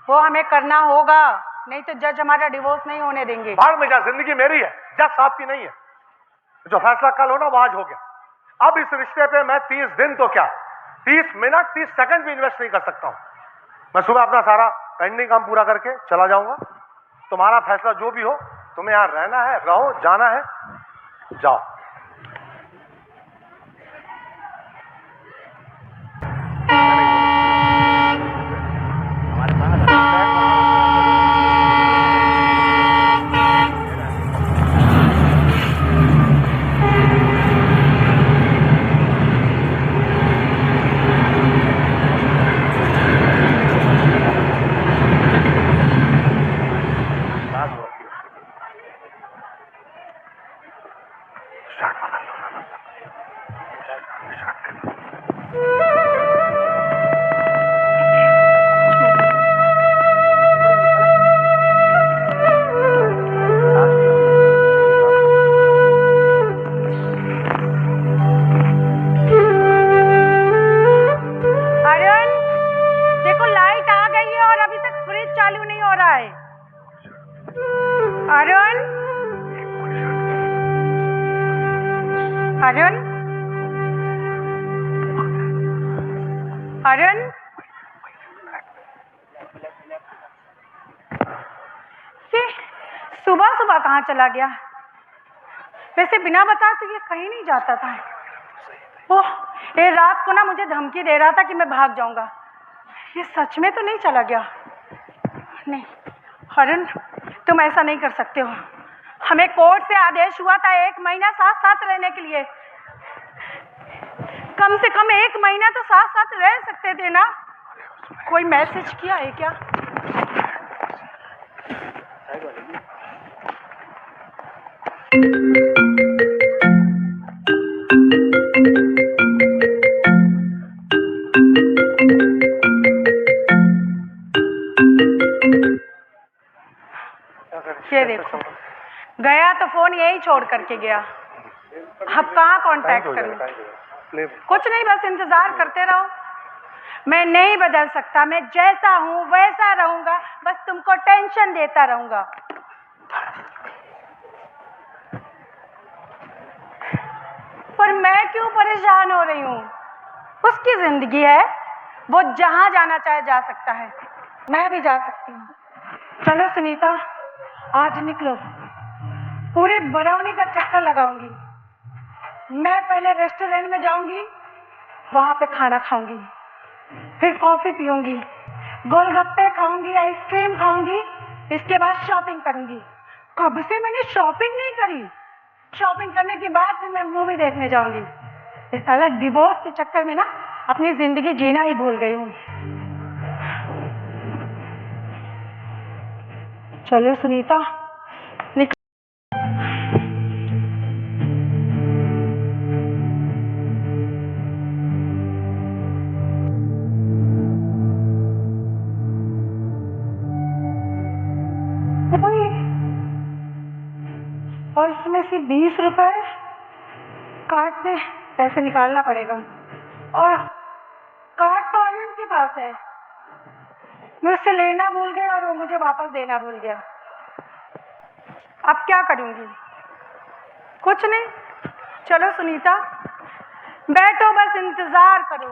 वो हमें करना होगा, नहीं तो जज हमारा डिवोर्स नहीं होने देंगे। भाड़ में जा, जिंदगी मेरी है, जज साहब की नहीं है। जो फैसला कल होना वो आज हो गया। अब इस रिश्ते पे मैं 30 दिन तो क्या, 30 मिनट 30 सेकंड भी इन्वेस्ट नहीं कर सकता हूं। मैं सुबह अपना सारा पेंडिंग काम पूरा करके चला जाऊंगा। तुम्हारा फैसला जो भी हो, तुम्हें यहां रहना है रहो, जाना है जाओ। अरुण, अरुण, ये सुबह सुबह कहाँ चला गया? वैसे बिना बताए तो ये कहीं नहीं जाता था। ओह, ये रात को ना मुझे धमकी दे रहा था कि मैं भाग जाऊंगा। ये सच में तो नहीं चला गया? नहीं अरुण, तुम ऐसा नहीं कर सकते हो। हमें कोर्ट से आदेश हुआ था 1 महीना साथ साथ रहने के लिए। कम से कम 1 महीना तो साथ साथ रह सकते थे ना? कोई मैसेज किया है क्या? ये देखो, गया तो फोन यही छोड़ करके गया। अब कहाँ कांटेक्ट करूं? कुछ नहीं, बस इंतजार करते रहो। मैं नहीं बदल सकता, मैं जैसा हूँ वैसा रहूंगा, बस तुमको टेंशन देता रहूंगा। पर मैं क्यों परेशान हो रही हूँ? उसकी जिंदगी है, वो जहाँ जाना चाहे जा सकता है, मैं भी जा सकती हूँ। चलो सुनीता, आज निकलो, पूरे बरौनी का चक्कर लगाऊंगी। मैं पहले रेस्टोरेंट में जाऊंगी, वहां पे खाना खाऊंगी, फिर कॉफी पीऊंगी, गोलगप्पे खाऊंगी, आइसक्रीम खाऊंगी, इसके बाद शॉपिंग करूंगी। कब से मैंने शॉपिंग नहीं करी। शॉपिंग करने के बाद फिर मैं मूवी देखने जाऊंगी। इस अलग डिवोर्स के चक्कर में ना अपनी जिंदगी जीना ही भूल गई हूँ। चलो सुनीता, निकल। और इसमें से 20 रुपए कार्ड से पैसे निकालना पड़ेगा, और कार्ड तो अरुण के पास है। मैं उससे लेना भूल गया और वो मुझे वापस देना भूल गया। अब क्या करूंगी? कुछ नहीं। चलो सुनीता, बैठो, बस इंतजार करो।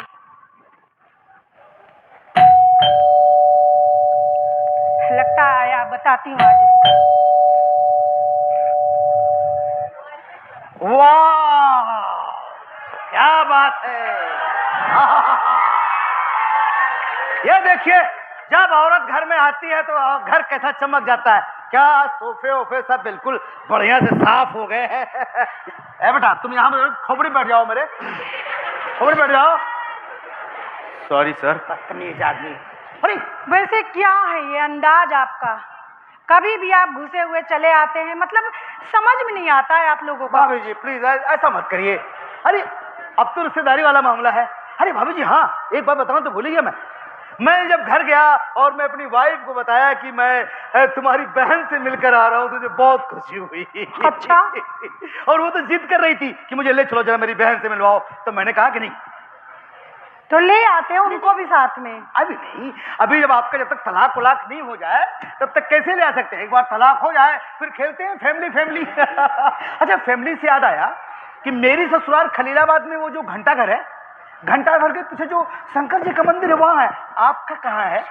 लगता आया, बताती हूँ आज इसको। वाह, क्या बात है। ये देखिए, जब औरत घर में आती है तो घर कैसा चमक जाता है। क्या सोफे वोफे सब बिल्कुल बढ़िया से साफ हो गए हैं। ए बेटा, तुम यहाँ में खोपड़ी बैठ जाओ, मेरे खोपड़ी बैठ जाओ। Sorry sir. बदतमीज आदमी। अरे वैसे क्या है ये अंदाज आपका? कभी भी आप घुसे हुए चले आते हैं, मतलब समझ में नहीं आता है आप लोगों को। भाभी जी प्लीज ऐसा मत करिए। अरे अब तो रिश्तेदारी वाला मामला है। अरे भाभी जी, हाँ एक बात बताऊं तो भूल ही गया मैं जब घर गया और मैं अपनी वाइफ को बताया कि मैं तुम्हारी बहन से मिलकर आ रहा हूँ, तो मुझे बहुत खुशी हुई। अच्छा। और वो तो जिद कर रही थी कि मुझे ले चलो जरा, मेरी बहन से मिलवाओ। तो मैंने कहा कि नहीं, तो ले आते हैं उनको भी साथ में। अभी नहीं, अभी जब आपका जब तक तलाक वलाक नहीं हो जाए तब तक कैसे ले आ सकते हैं। एक बार तलाक हो जाए फिर खेलते हैं फैमिली। अच्छा, फैमिली से याद आया कि मेरी ससुराल खलीलाबाद में वो जो घंटा घर है, घंटा घर के पीछे जो शंकर जी का मंदिर है वहां है। आपका कहाँ है?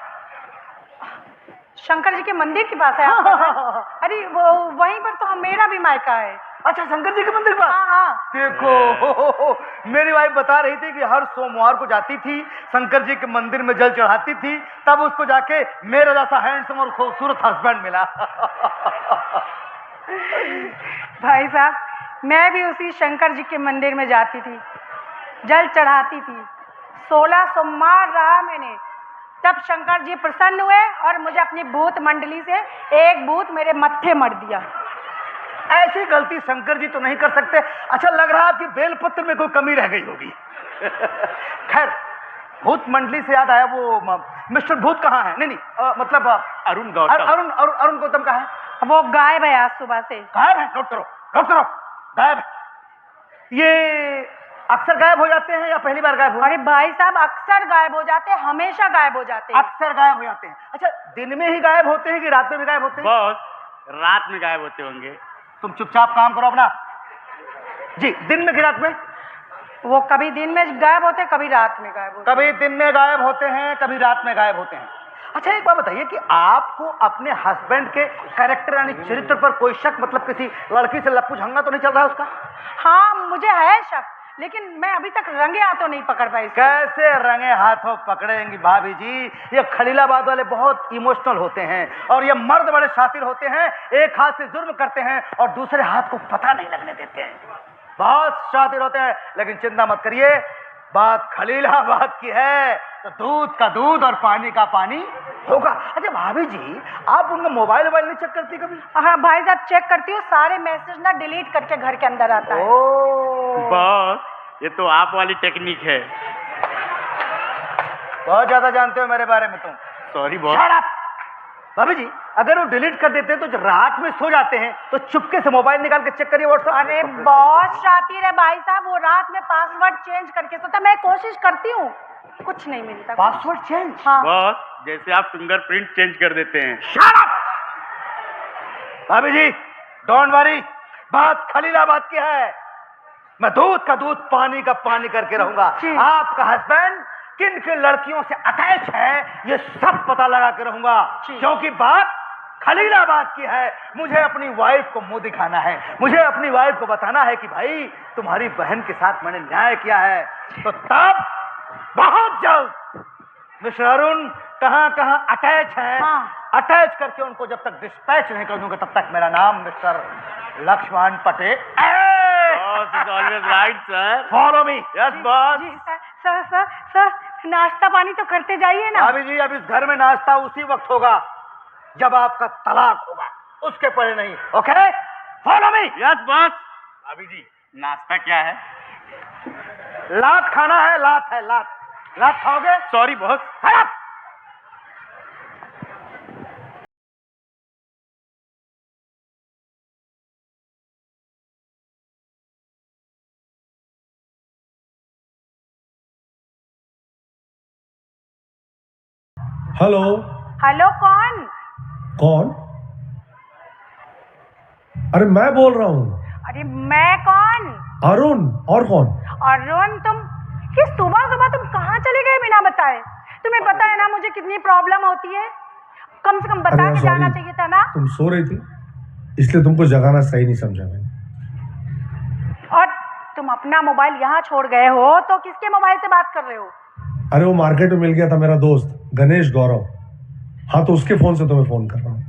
शंकर जी के मंदिर के पास है आपका घर? अरे वो वहीं पर तो मेरा भी मायका है। अच्छा, शंकर जी के मंदिर के पास। हाँ। देखो, मेरी वाइफ बता रही थी कि हर सोमवार को जाती थी, शंकर जी के मंदिर में जल चढ़ाती थी, तब उसको जाके मेरा जैसा हैंडसम और खूबसूरत हस्बैंड मिला। भाई साहब, मैं भी उसी शंकर जी के मंदिर में जाती थी, जल चढ़ाती थी। 16 सोमवार रहा मैंने, तब शंकर जी प्रसन्न हुए और मुझे अपनी भूत मंडली से एक भूत मेरे मत्थे मर दिया। ऐसी गलती शंकर जी तो नहीं कर सकते। अच्छा, लग रहा है कि बेलपत्र में कोई कमी रह गई होगी। खैर, भूत मंडली से याद आया, वो मिस्टर भूत कहाँ है? नहीं मतलब अरुण गौतम। अरुण गौतम कहाँ है? वो गायब है आज सुबह से। गायब है? नोट करो, गायब है। ये अक्सर गायब हो जाते हैं या पहली बार गायब हुए? अरे भाई साहब, अक्सर गायब हो जाते हैं, हमेशा गायब हो जाते हैं। अक्सर गायब हो जाते हैं। अच्छा, दिन में ही गायब होते हैं कि रात में भी गायब होते हैं? बॉस, रात में गायब होते होंगे। तुम चुपचाप काम करो अपना। जी, दिन में कि रात में? वो कभी दिन में गायब होते हैं, कभी रात में गायब होते हैं। कभी दिन में गायब होते हैं, कभी रात में गायब होते हैं। अच्छा, एक बात बताइए कि आपको अपने हस्बैंड के कैरेक्टर यानी चरित्र पर कोई शक, मतलब किसी लड़की से लप्पू झंगा तो नहीं चल रहा है उसका? हाँ, मुझे है शक, लेकिन मैं अभी तक रंगे हाथों नहीं पकड़ पाई इसको। कैसे रंगे हाथों पकड़ेंगी भाभी जी? ये खलीलाबाद वाले बहुत इमोशनल होते हैं और ये मर्द बड़े शातिर होते हैं, एक हाथ से जुर्म करते हैं और दूसरे हाथ को पता नहीं लगने देते हैं। बहुत शातिर होते हैं, लेकिन चिंता मत करिए, बात खलीलाबाद की है तो दूध का दूध और पानी का पानी होगा। अच्छा भाभी जी, आप उनका मोबाइल नहीं चेक करती कभी? हाँ भाई साहब, चेक करती हूँ, सारे मैसेज ना डिलीट करके घर के अंदर आता है। बॉस, ये तो आप वाली टेक्निक है। बहुत ज्यादा जानते हो मेरे बारे में तुम। Sorry boss. Shut up! भाभी जी, अगर वो डिलीट कर देते हैं तो जो रात में सो जाते हैं तो चुपके से मोबाइल निकाल के चेक करिए व्हाट्सएप। अरे बहुत शातिर है भाई साहब, वो रात में पासवर्ड चेंज करके सोता। मैं कोशिश करती हूँ, कुछ नहीं मिलता। Password change? हाँ। बॉस, जैसे आप फिंगरप्रिंट चेंज कर देते हैं। Shut up! भाभी जी, डोंट वरी, बात खलीलाबाद की है। मैं दूध का दूध पानी का पानी करके रहूंगा। आपका हस्बैंड किन किन लड़कियों से अटैच है ये सब पता लगा के रहूंगा, क्योंकि बात खलीलाबाद की है। मुझे अपनी वाइफ को मुंह दिखाना है, मुझे अपनी वाइफ को बताना है कि भाई तुम्हारी बहन के साथ मैंने न्याय किया है। तो तब बहुत जल्द मिस्टर अरुण कहां कहां अटैच है, अटैच करके उनको जब तक डिस्पैच नहीं कर दूंगा तब तक मेरा नाम Mr Laxman Patel. Boss is always right sir. Follow me. Yes boss. जी सर, सर नाश्ता पानी तो करते जाइए ना। भाभी जी, अब इस घर में नाश्ता उसी वक्त होगा जब आपका तलाक होगा, उसके पहले नहीं। Okay, follow me. Yes boss. भाभी जी, नाश्ता क्या है? लात खाना है, लात है, लात। लात खाओगे? Sorry boss. खराब। हेलो। हेलो, कौन? कौन? अरे मैं बोल रहा हूँ। अरे मैं कौन? अरुण। और कौन? अरुण, तुम कि सुबह सुबह तुम कहाँ चले गए बिना बताए? तुम्हें पता है ना मुझे कितनी प्रॉब्लम होती है, कम से कम बता के जाना चाहिए था ना। तुम सो रही थी इसलिए तुमको जगाना सही नहीं समझा मैंने। और तुम अपना मोबाइल यहाँ छोड़ गए हो तो किसके मोबाइल से बात कर रहे हो? अरे वो मार्केट में मिल गया था मेरा दोस्त गणेश गौरव। हाँ, तो उसके फोन से तुम्हें फोन कर रहा हूँ।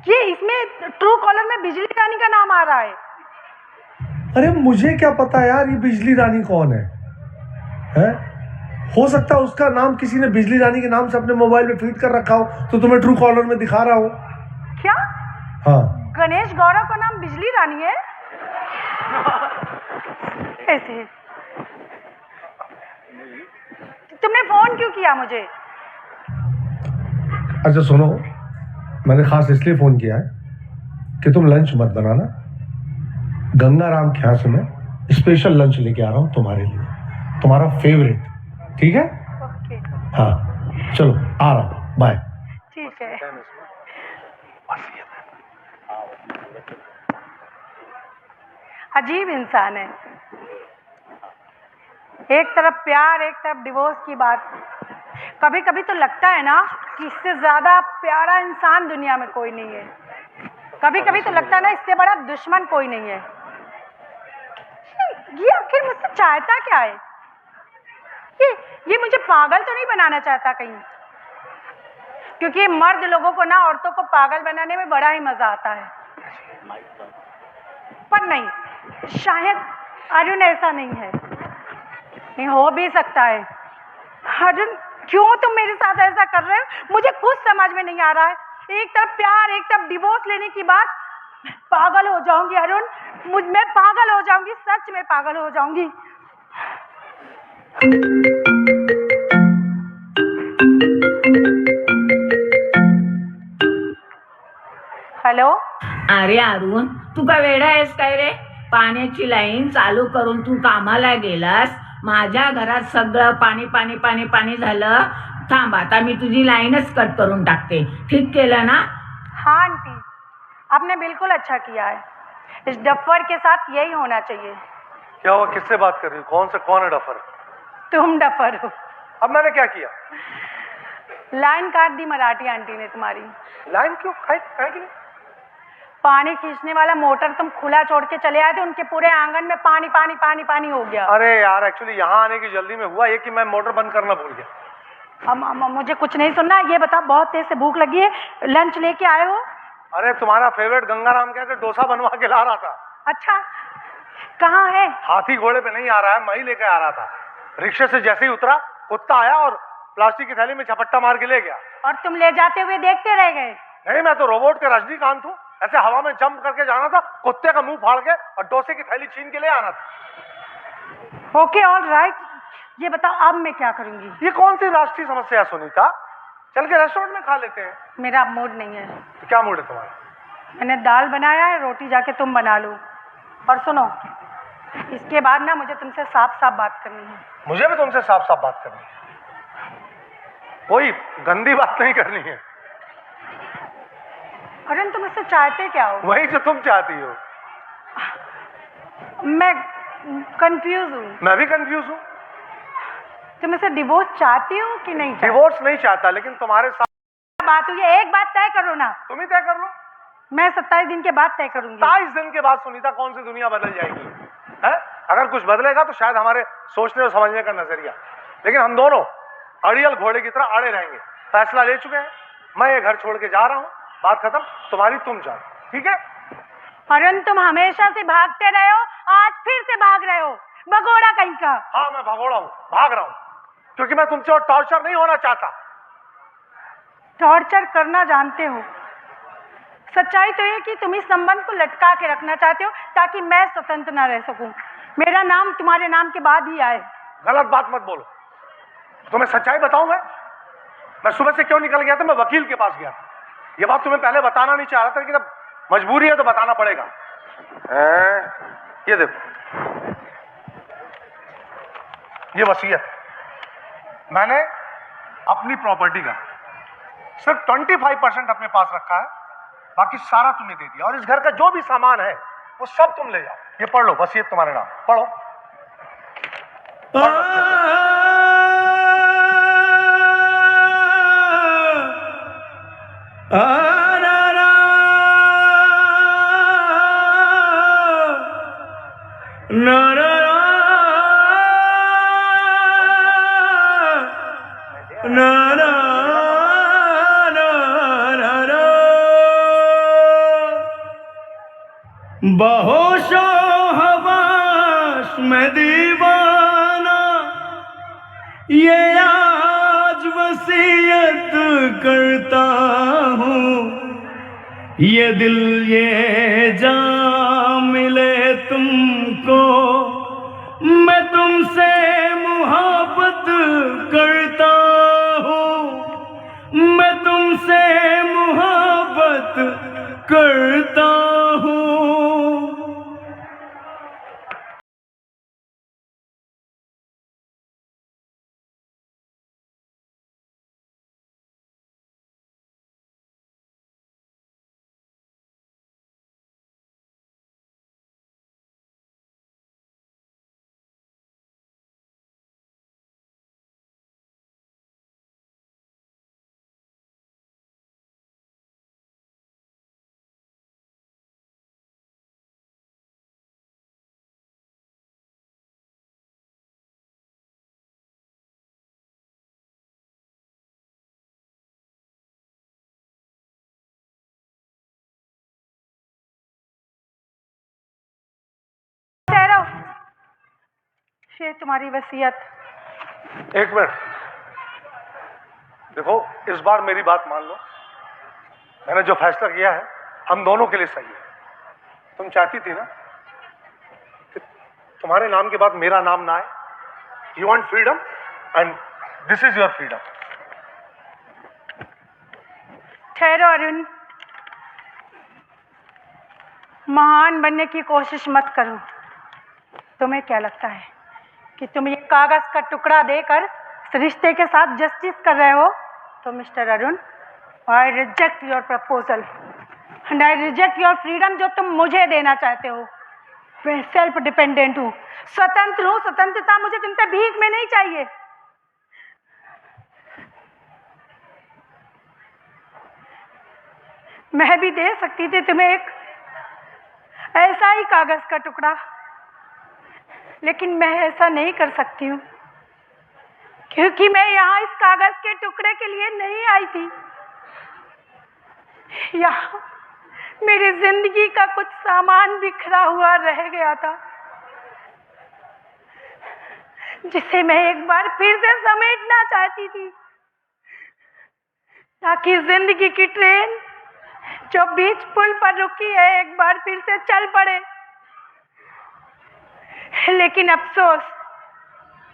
ये इसमें ट्रू कॉलर में बिजली रानी का नाम आ रहा है। अरे मुझे क्या पता यार, ये बिजली रानी कौन है? हैं? हो सकता है उसका नाम किसी ने बिजली रानी के नाम से अपने मोबाइल में फीड कर रखा हो तो तुम्हें ट्रू कॉलर में दिखा रहा हो। क्या? हाँ। गणेश गौरव का नाम बिजली रानी है? ऐसे तुमने फोन क्यों किया मुझे? अच्छा सुनो, मैंने खास इसलिए फोन किया है कि तुम लंच मत बनाना। गंगाराम के यहाँ से मैं स्पेशल लंच लेके आ रहा हूँ तुम्हारे लिए, तुम्हारा फेवरेट। ठीक है? ओके। हाँ चलो, आ रहा हूँ, बाय। ठीक है। अजीब इंसान है, एक तरफ प्यार एक तरफ डिवोर्स की बात। कभी कभी तो लगता है ना कि इससे ज्यादा प्यारा इंसान दुनिया में कोई नहीं है। कभी कभी तो लगता है ना इससे बड़ा दुश्मन कोई नहीं है। ये आखिर मुझसे चाहता क्या है? ये मुझे पागल तो नहीं बनाना चाहता कहीं? क्योंकि मर्द लोगों को ना औरतों को पागल बनाने में बड़ा ही मजा आता है। पर नहीं, शायद अरुण ऐसा नहीं है। नहीं हो भी सकता है। अरुण, क्यों तुम मेरे साथ ऐसा कर रहे हो? मुझे कुछ समझ में नहीं आ रहा है। एक तरफ प्यार एक तरफ डिवोर्स लेने की बात। पागल हो जाऊंगी अरुण, मैं पागल हो जाऊंगी, सच में पागल हो जाऊंगी। हॅलो. अरे अरुण, तू का वेडा आहेस काय रे? पाण्याची लाईन चालू करून तू कामाला गेलास, माझ्या घरात सगळं पाणी पाणी पाणी पाणी झालं. थांब, आता मी तुझी लाईनच कट करून टाकते. ठीक केलं ना? हाँ आंटी, आपने बिल्कुल अच्छा किया है। इस डफर के साथ यही होना चाहिए। क्या हुआ? किससे बात कर रही हो? कौन है डफर? तुम डफर हो। अब मैंने क्या किया? लाइन काट दी मराठी आंटी ने तुम्हारी। लाइन क्यों? काहे के लिए? पानी खींचने वाला मोटर तुम खुला छोड़ के चले आए थे, उनके पूरे आंगन में पानी पानी पानी पानी हो गया। अरे यार एक्चुअली यहाँ आने की जल्दी में हुआ ये कि मैं मोटर बंद करना भूल गया। मुझे कुछ नहीं सुनना। ये बताओ, बहुत तेज से भूख लगी है, लंच लेके आए हो? अरे तुम्हारा फेवरेट गंगाराम कहकर डोसा बनवा के ला रहा था। अच्छा, कहाँ है? हाथी घोड़े पे नहीं आ रहा है, मैं ही लेके आ रहा था। रिक्शे से जैसे ही उतरा कुत्ता आया और प्लास्टिक की थैली में झपट्टा मार के ले गया। और तुम ले जाते हुए देखते रह गए? नहीं, मैं तो रोबोट के रजनीकांत हूँ, ऐसे हवा में जंप करके जाना था, कुत्ते का मुंह फाड़ के और डोसे की थैली छीन के ले आना था। Okay, all right. ये बताओ अब मैं क्या करूंगी? ये कौन सी राष्ट्रीय समस्या है सुनीता? चल के रेस्टोरेंट में खा लेते हैं। मेरा मूड नहीं है। तो क्या मूड है तुम्हारा? मैंने दाल बनाया है, रोटी जाके तुम बना लो। और सुनो, इसके बाद ना मुझे तुमसे साफ साफ बात करनी है। मुझे भी तुमसे साफ साफ बात करनी है, कोई गंदी बात नहीं करनी है। अरुण, तुम इससे चाहते क्या हो? वही जो तुम चाहती हो। मैं कंफ्यूज हूँ। मैं भी कंफ्यूज हूँ। तुम इसे डिवोर्स चाहती हो कि नहीं चाहती? डिवोर्स नहीं चाहता, लेकिन तुम्हारे साथ बात हुई है, एक बात तय करो ना। तुम ही तय कर लो। मैं 27 दिन के बाद तय करूंगी। 27 दिन के बाद सुनीता कौन सी दुनिया बदल जाएगी है? अगर कुछ बदलेगा तो शायद हमारे सोचने और समझने का नजरिया, लेकिन हम दोनों अड़ियल घोड़े की तरह अड़े रहेंगे। फैसला ले चुके हैं, मैं ये घर छोड़ के जा रहा हूँ, बात खत्म। तुम्हारी तुम जाओ, ठीक है? अरुण, तुम हमेशा से भागते रहे हो, आज फिर से भाग रहे हो, भगोड़ा कहीं का। हाँ, मैं भगोड़ा हूँ, भाग रहा हूँ, क्योंकि मैं तुमसे और टॉर्चर नहीं होना चाहता। टॉर्चर करना जानते हो। सच्चाई तो ये कि तुम इस संबंध को लटका के रखना चाहते हो ताकि मैं स्वतंत्र ना रह सकूं, मेरा नाम तुम्हारे नाम के बाद ही आए। गलत बात मत बोलो। तुम्हें सच्चाई बताऊं मैं सुबह से क्यों निकल गया था? मैं वकील के पास गया था। ये बात तुम्हें पहले बताना नहीं चाह रहा था, लेकिन अब मजबूरी है तो बताना पड़ेगा। ये देखो, ये वसीयत मैंने अपनी प्रॉपर्टी का सिर्फ 25% अपने पास रखा है, बाकी सारा तुम्हें दे दिया। और इस घर का जो भी सामान है वो सब तुम ले जाओ। ये पढ़ लो, वसीयत तुम्हारे नाम, पढ़ो। बहोशो हवास में दीवाना, ये आज वसीयत करता हूँ, ये दिल ये जान मिले तुमको, मैं तुमसे मोहब्बत करता हूँ, मैं तुमसे मोहब्बत करता हूँ। ये तुम्हारी वसीयत। एक मिनट, देखो इस बार मेरी बात मान लो। मैंने जो फैसला किया है हम दोनों के लिए सही है। तुम चाहती थी ना कि तुम्हारे नाम के बाद मेरा नाम ना आए। You want freedom and this is your freedom. ठहरो अरुण, महान बनने की कोशिश मत करो। तुम्हें क्या लगता है कि तुम ये कागज का टुकड़ा देकर इस रिश्ते के साथ जस्टिस कर रहे हो? तो mister Arun, I reject your proposal and I reject your freedom जो तुम मुझे देना चाहते हो। मैं सेल्फ डिपेंडेंट हूँ, स्वतंत्र हूँ। स्वतंत्रता मुझे तुमसे भीख में नहीं चाहिए। मैं भी दे सकती थी तुम्हें एक ऐसा ही कागज का टुकड़ा, लेकिन मैं ऐसा नहीं कर सकती हूँ, क्योंकि मैं यहाँ इस कागज के टुकड़े के लिए नहीं आई थी। यहाँ मेरी जिंदगी का कुछ सामान बिखरा हुआ रह गया था, जिसे मैं एक बार फिर से समेटना चाहती थी, ताकि जिंदगी की ट्रेन जो बीच पुल पर रुकी है एक बार फिर से चल पड़े। लेकिन अफसोस,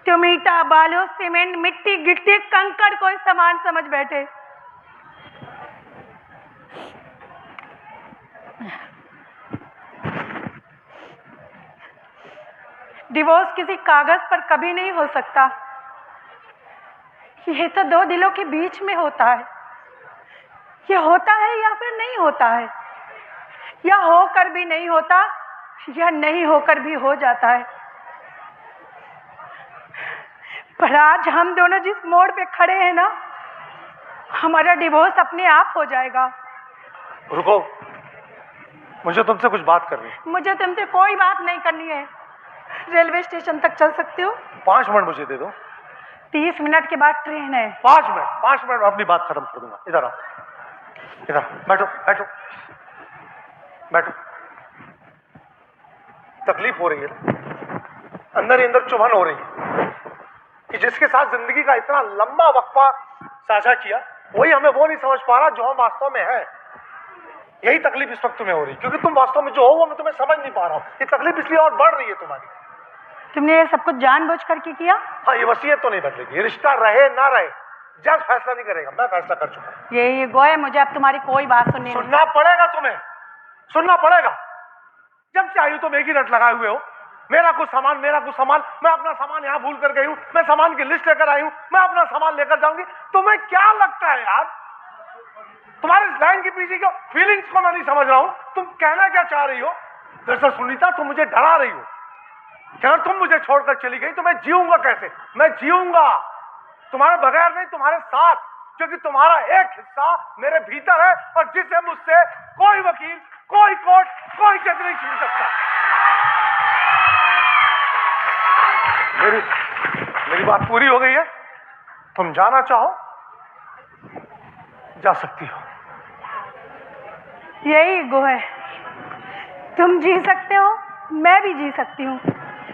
तुम ईटा, बालू, सीमेंट, मिट्टी, गिट्टी, कंकड़ को ही सामान समझ बैठे। डिवोर्स किसी कागज पर कभी नहीं हो सकता। यह तो दो दिलों के बीच में होता है। यह होता है या फिर नहीं होता है, या होकर भी नहीं होता, या नहीं होकर भी हो जाता है। पर आज हम दोनों जिस मोड़ पे खड़े हैं ना, हमारा डिवोर्स अपने आप हो जाएगा। रुको, मुझे तुमसे कुछ बात करनी है। मुझे तुमसे कोई बात नहीं करनी है। रेलवे स्टेशन तक चल सकते हो? 5 मिनट मुझे दे दो। 30 मिनट के बाद ट्रेन है। 5 मिनट में अपनी बात खत्म कर दूंगा। इधर आओ, इधर बैठो बैठो बैठो। तकलीफ हो रही है, अंदर ही अंदर चुभन हो रही है कि जिसके साथ जिंदगी का इतना लंबा वक्फा साझा किया, वही हमें वो नहीं समझ पा रहा जो हम वास्तव में है। यही तकलीफ इस वक्त तुम्हें हो रही है, क्योंकि तुम वास्तव में जो हो वो मैं तुम्हें समझ नहीं पा रहा हूँ। ये तकलीफ इसलिए और बढ़ रही है तुम्हारी। तुमने ये सब कुछ जानबूझ करके किया? हाँ, ये वसीयत तो नहीं बदलेगी। ये रिश्ता रहे ना रहे, जज फैसला नहीं करेगा, मैं फैसला कर चुका हूं। ये गोए, मुझे अब तुम्हारी कोई बात सुननी नहीं। सुनना पड़ेगा तुम्हें, सुनना पड़ेगा। जब से आई हो तुम एक ही रट लगाए हुए हो, मेरा कुछ सामान, मेरा कुछ सामान। मैं अपना सामान यहाँ भूल कर गई हूँ, मैं सामान की लिस्ट लेकर आई हूँ, मैं अपना सामान लेकर जाऊंगी। तुम्हें क्या लगता है यार, तुम्हारे इस लाइन के पीछे की फीलिंग्स को मैं नहीं समझ रहा हूँ। तुम कहना क्या चाह रही हो? दरअसल सुनीता, तुम मुझे डरा रही हो। क्या तुम मुझे छोड़कर चली गई तो मैं जीऊंगा कैसे? मैं जीऊंगा तुम्हारे बगैर नहीं, तुम्हारे साथ, क्योंकि तुम्हारा एक हिस्सा मेरे भीतर है, और जिसे मुझसे कोई वकील, कोई कोर्ट, कोई जज नहीं छीन सकता। मेरी बात पूरी हो गई है। तुम जाना चाहो जा सकती हो। यही गो है, तुम जी सकते हो, मैं भी जी सकती हूँ।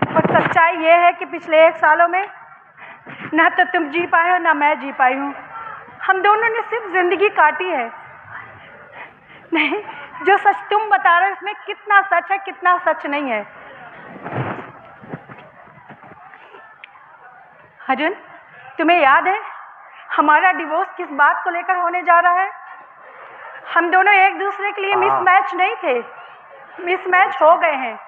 पर सच्चाई ये है कि पिछले 1 सालों में ना तो तुम जी पाए हो, ना मैं जी पाई हूँ। हम दोनों ने सिर्फ जिंदगी काटी है। नहीं, जो सच तुम बता रहे हो इसमें कितना सच है, कितना सच नहीं है। अर्जुन, तुम्हें याद है हमारा डिवोर्स किस बात को लेकर होने जा रहा है? हम दोनों एक दूसरे के लिए मिसमैच नहीं थे, मिसमैच हो गए हैं।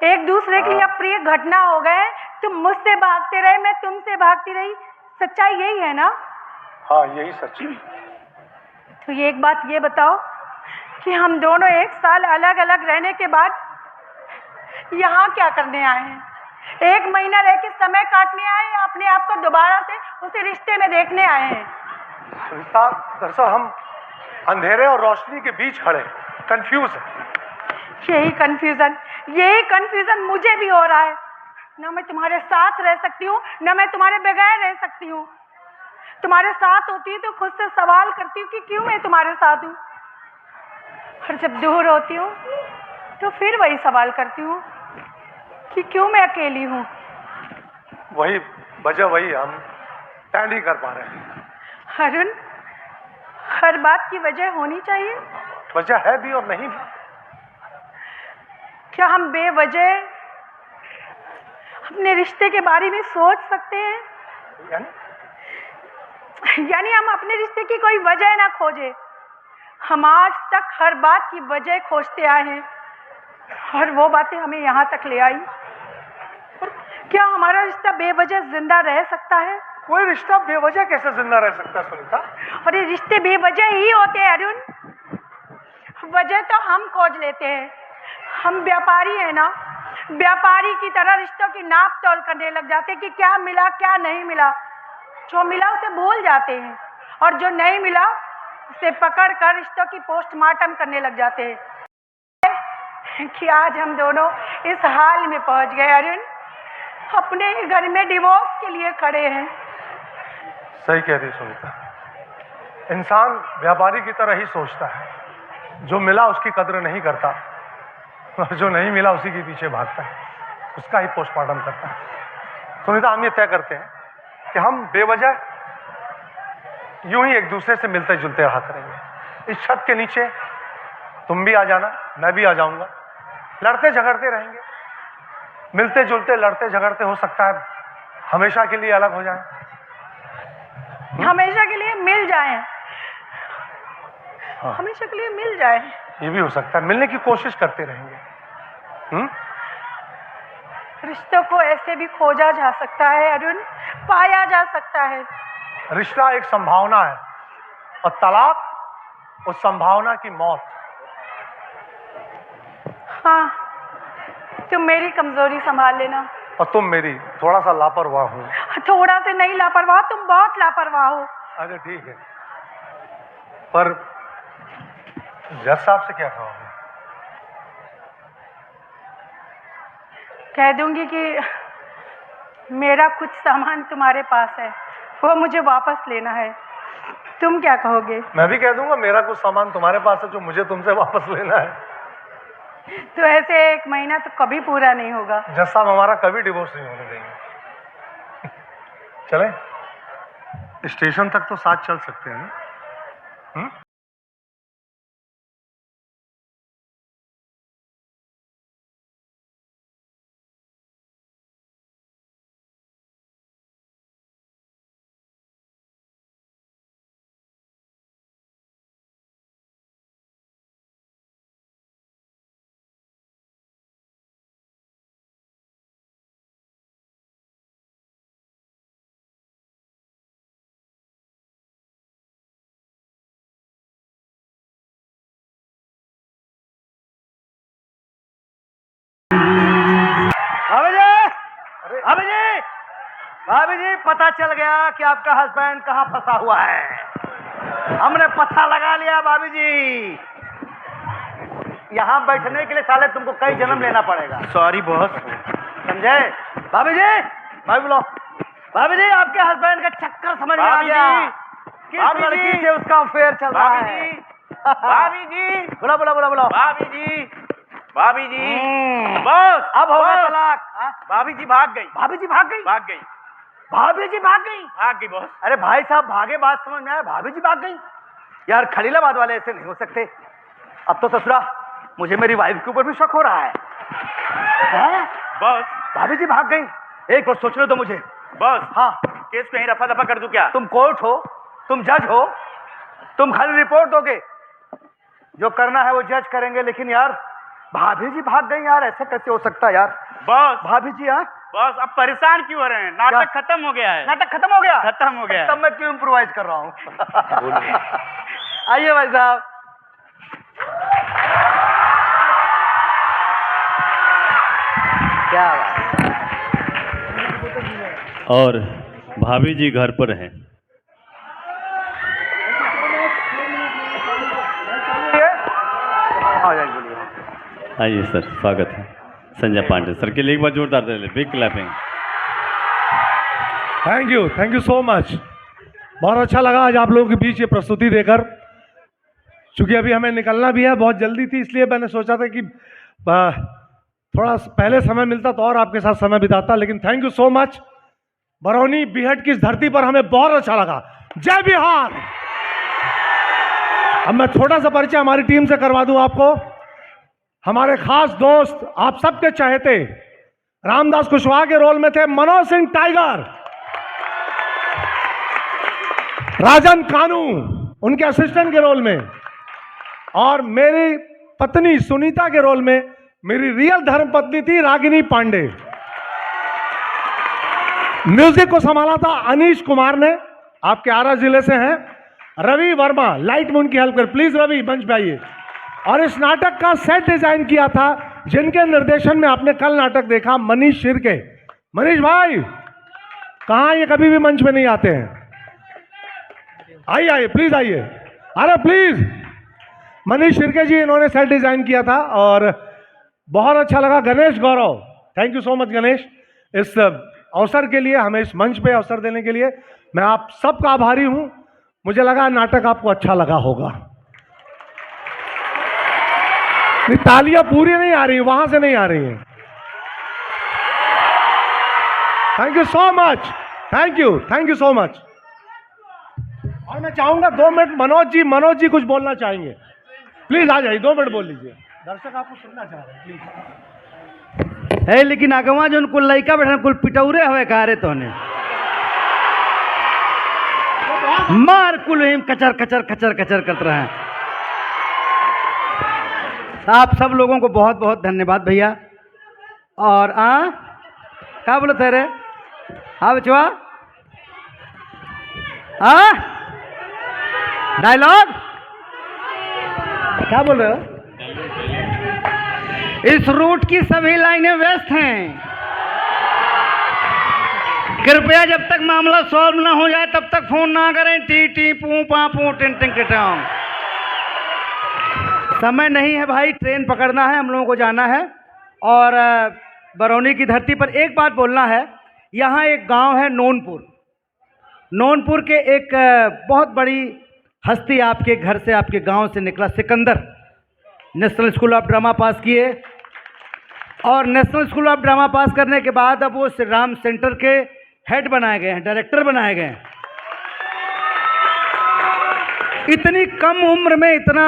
एक दूसरे के लिए अप्रिय घटना हो गए। तुम मुझसे भागते रहे, मैं तुमसे भागती रही। सच्चाई यही है ना? हाँ, यही सच है। तो ये एक बात ये बताओ कि हम दोनों 1 साल अलग अलग रहने के बाद यहाँ क्या करने आए हैं? 1 महीना रह के समय काटने आए या अपने आप को दोबारा से उसी रिश्ते में देखने आए हैं? सुनीता, दरअसल हम अंधेरे और रोशनी के बीच खड़े, कंफ्यूज है। यही कंफ्यूजन मुझे भी हो रहा है। ना मैं तुम्हारे साथ रह सकती हूँ, ना मैं तुम्हारे बगैर रह सकती हूँ। तुम्हारे साथ होती हूँ तो खुद से सवाल करती हूँ कि क्यों मैं तुम्हारे साथ हूँ, और जब दूर होती हूँ तो फिर वही सवाल करती हूँ कि क्यों मैं अकेली हूँ। वही वजह, वही हम तय नहीं कर पा रहे हैं। अरुण, हर बात की वजह होनी चाहिए। वजह है भी और नहीं भी। क्या हम बेवजह अपने रिश्ते के बारे में सोच सकते हैं? यानी हम अपने रिश्ते की कोई वजह ना खोजे। हम आज तक हर बात की वजह खोजते आए हैं, और वो बातें हमें यहाँ तक ले आई। क्या हमारा रिश्ता बेवजह जिंदा रह सकता है? कोई रिश्ता बेवजह कैसे जिंदा रह सकता है सुनीता? और ये रिश्ते बेवजह ही होते हैं अरुण। वजह तो हम खोज लेते हैं। हम व्यापारी हैं ना, व्यापारी की तरह रिश्तों की नाप तोल करने लग जाते हैं कि क्या मिला क्या नहीं मिला। जो मिला उसे भूल जाते हैं, और जो नहीं मिला उसे पकड़ कर रिश्तों की पोस्टमार्टम करने लग जाते हैं। कि आज हम दोनों इस हाल में पहुंच गए। अरुण, अपने घर में डिवोर्स के लिए खड़े हैं। सही कह रही सुनीता, इंसान व्यापारी की तरह ही सोचता है, जो मिला उसकी कद्र नहीं करता और जो नहीं मिला उसी के पीछे भागता है, उसका ही पोस्टमार्टम करता है। सुनीता, हम ये तय करते हैं कि हम बेवजह यूं ही एक दूसरे से मिलते जुलते रहा करेंगे। इस छत के नीचे तुम भी आ जाना, मैं भी आ जाऊंगा, लड़ते झगड़ते रहेंगे, मिलते जुलते लड़ते झगड़ते, हो सकता है हमेशा के लिए अलग हो जाएं। हमेशा के लिए मिल जाएं। हाँ। हमेशा के लिए मिल जाएं। ये भी हो सकता है, मिलने की कोशिश करते रहेंगे। रिश्तों को ऐसे भी खोजा जा सकता है अरुण, पाया जा सकता है। रिश्ता एक संभावना है और तलाक उस संभावना की मौत। हाँ, तुम मेरी कमजोरी संभाल लेना। और तुम मेरी, थोड़ा सा लापरवाह हूँ। थोड़ा से नहीं लापरवाह, तुम बहुत लापरवाह हो। अरे ठीक है, पर जज साहब से क्या कहोगे? कह दूंगी कि मेरा कुछ सामान तुम्हारे पास है, वो मुझे वापस लेना है। तुम क्या कहोगे? मैं भी कह दूंगा मेरा कुछ सामान तुम्हारे पास है जो मुझे तुमसे वापस लेना है। तो ऐसे 1 महीना तो कभी पूरा नहीं होगा। जज साहब, हमारा कभी डिवोर्स नहीं होने देंगे। चले स्टेशन तक तो साथ चल सकते हैं ना? भाभी जी, पता चल गया कि आपका हस्बैंड कहाँ फंसा हुआ है। हमने पता लगा लिया भाभी जी। यहाँ बैठने के लिए साले तुमको कई जन्म लेना पड़ेगा। Sorry boss. समझे? भाभी जी, भाभी बोलो। भाभी जी, आपके हस्बैंड का चक्कर समझ में आ गया। किस लड़की से उसका अफेयर चल रहा है। भाभी जी, बोला बोला बोला बोला। भाभी जी, भाभी जी, बॉस अब हो गया तलाक। भाभी जी भाग गई। भाभी जी भाग गई? भाग गई, भाभी जी भाग गई? भाग गई बॉस। अरे भाई साहब, भागे बात समझ में आया, भाभी जी भाग गई? यार खलीलाबाद वाले ऐसे नहीं हो सकते। अब तो ससुरा, मुझे मेरी वाइफ के ऊपर भी शक हो रहा है। बॉस, भाभी जी भाग गई? एक बार सोचने दो मुझे। बॉस, हाँ, केस को यहीं रफा दफा कर दूं क्या? तुम कोर्ट हो, तुम जज हो, तुम खाली रिपोर्ट दोगे, जो करना है वो जज करेंगे। लेकिन यार भाभी जी भाग गई यार, ऐसे कैसे हो सकता है यार? बॉस, भाभी जी, हाँ बॉस अब परेशान क्यों हो रहे हैं? नाटक खत्म हो गया है। नाटक खत्म हो गया? खत्म हो गया। तब मैं क्यों इम्प्रोवाइज कर रहा हूँ? आइए भाई साहब। क्या बात। और भाभी जी घर पर हैं। आइए सर, स्वागत है। संजय पांडे सर के लिए एक बार जोरदार ताली, big clapping. Thank you so much. बहुत अच्छा लगा आज आप लोगों के बीच ये प्रस्तुति देकर। चूंकि अभी हमें निकलना भी है, बहुत जल्दी थी, इसलिए मैंने सोचा था कि थोड़ा पहले समय मिलता तो और आपके साथ समय बिताता। लेकिन thank you so much. Barauni Bihat की इस धरती पर हमें बहुत अच्छा लगा। जय बिहार। अब मैं थोड़ा सा परिचय हमारी टीम से करवा दूं आपको। हमारे खास दोस्त, आप सबके चहेते, रामदास कुशवाहा के रोल में थे मनोज सिंह टाइगर, राजन कानू उनके असिस्टेंट के रोल में, और मेरी पत्नी सुनीता के रोल में मेरी रियल धर्मपत्नी थी रागिनी पांडे। म्यूजिक को संभाला था अनीश कुमार ने, आपके आरा जिले से हैं। रवि वर्मा लाइट में उनकी हेल्प कर, प्लीज रवि मंच पे आइए। और इस नाटक का सेट डिजाइन किया था, जिनके निर्देशन में आपने कल नाटक देखा, मनीष शिर्के। मनीष भाई कहाँ, ये कभी भी मंच में नहीं आते हैं। आइए प्लीज आइए, अरे प्लीज। मनीष शिर्के जी, इन्होंने सेट डिजाइन किया था। और बहुत अच्छा लगा। Ganesh Gaurav, thank you so much Ganesh, इस अवसर के लिए, हमें इस मंच पे अवसर देने के लिए मैं आप सबका आभारी हूं। मुझे लगा नाटक आपको अच्छा लगा होगा। नहीं, तालियां पूरी नहीं आ रही, वहां से नहीं आ रही हैं। Thank you so much, thank you so much. और मैं चाहूंगा 2 मिनट मनोज जी कुछ बोलना चाहेंगे, प्लीज आ जाइए, 2 मिनट बोल लीजिए, दर्शक आपको सुनना चाह रहे हैं, प्लीज। है लेकिन आगवा जो कुल लड़का बैठा कुल पिटौरे हवे कारे तो ने मार कुल हिम कचर कचर कचर कचर करते रहे। आप सब लोगों को बहुत बहुत धन्यवाद भैया। और क्या बोले थे रे? हाँ बचवा, डायलॉग क्या बोल रहे हो? इस रूट की सभी लाइनें व्यस्त हैं, कृपया जब तक मामला सॉल्व ना हो जाए तब तक फोन ना करें। टी टी पू पा पू टिन टिन टिटांग। समय नहीं है भाई, ट्रेन पकड़ना है, हम लोगों को जाना है। और बरौनी की धरती पर एक बात बोलना है, यहाँ एक गांव है नोनपुर। नोनपुर के एक बहुत बड़ी हस्ती आपके घर से, आपके गांव से निकला, Sikandar. National School of Drama पास किए और नेशनल स्कूल ऑफ ड्रामा पास करने के बाद अब वो श्री राम सेंटर के हेड बनाए गए हैं, डायरेक्टर बनाए गए हैं। इतनी कम उम्र में इतना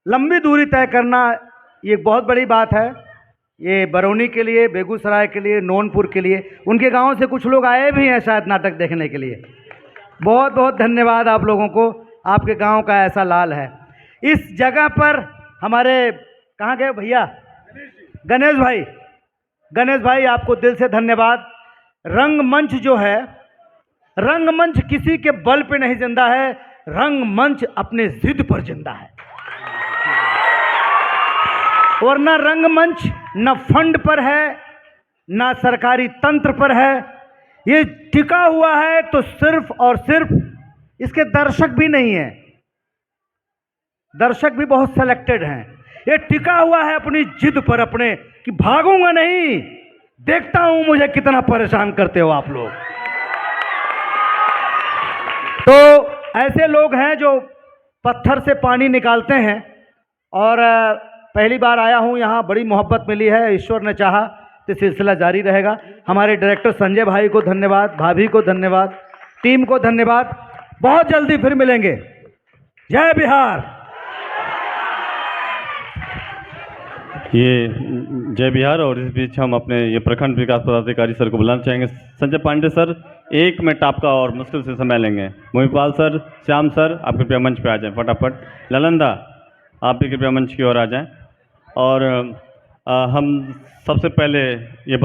लंबी दूरी तय करना ये बहुत बड़ी बात है। ये बरौनी के लिए, बेगूसराय के लिए, नोनपुर के लिए, उनके गांव से कुछ लोग आए भी हैं शायद नाटक देखने के लिए। बहुत बहुत धन्यवाद आप लोगों को, आपके गांव का ऐसा लाल है। इस जगह पर हमारे कहाँ गए भैया? गणेश भाई आपको दिल से धन्यवाद। रंगमंच जो है, रंगमंच किसी के बल पे नहीं जिंदा है, रंगमंच अपने जिद पर जिंदा है। वरना रंगमंच न फंड पर है, न सरकारी तंत्र पर है, ये टिका हुआ है तो सिर्फ और सिर्फ इसके दर्शक भी नहीं है, दर्शक भी बहुत सेलेक्टेड हैं। ये टिका हुआ है अपनी जिद पर, अपने कि भागूंगा नहीं, देखता हूं मुझे कितना परेशान करते हो आप लोग। तो ऐसे लोग हैं जो पत्थर से पानी निकालते हैं। और पहली बार आया हूं यहाँ, बड़ी मोहब्बत मिली है, ईश्वर ने चाहा तो सिलसिला जारी रहेगा। हमारे डायरेक्टर संजय भाई को धन्यवाद, भाभी को धन्यवाद, टीम को धन्यवाद। बहुत जल्दी फिर मिलेंगे। जय बिहार। ये जय बिहार। और इस बीच हम अपने ये प्रखंड विकास पदाधिकारी सर को बुलाना चाहेंगे। संजय पांडे सर, 1 मिनट आपका और मुश्किल से समय लेंगे। मोहिपाल सर, श्याम सर, आप कृपया मंच पे आ जाएं फटाफट। ललंदा, आप भी कृपया मंच की ओर आ जाएं। और हम सबसे पहले ये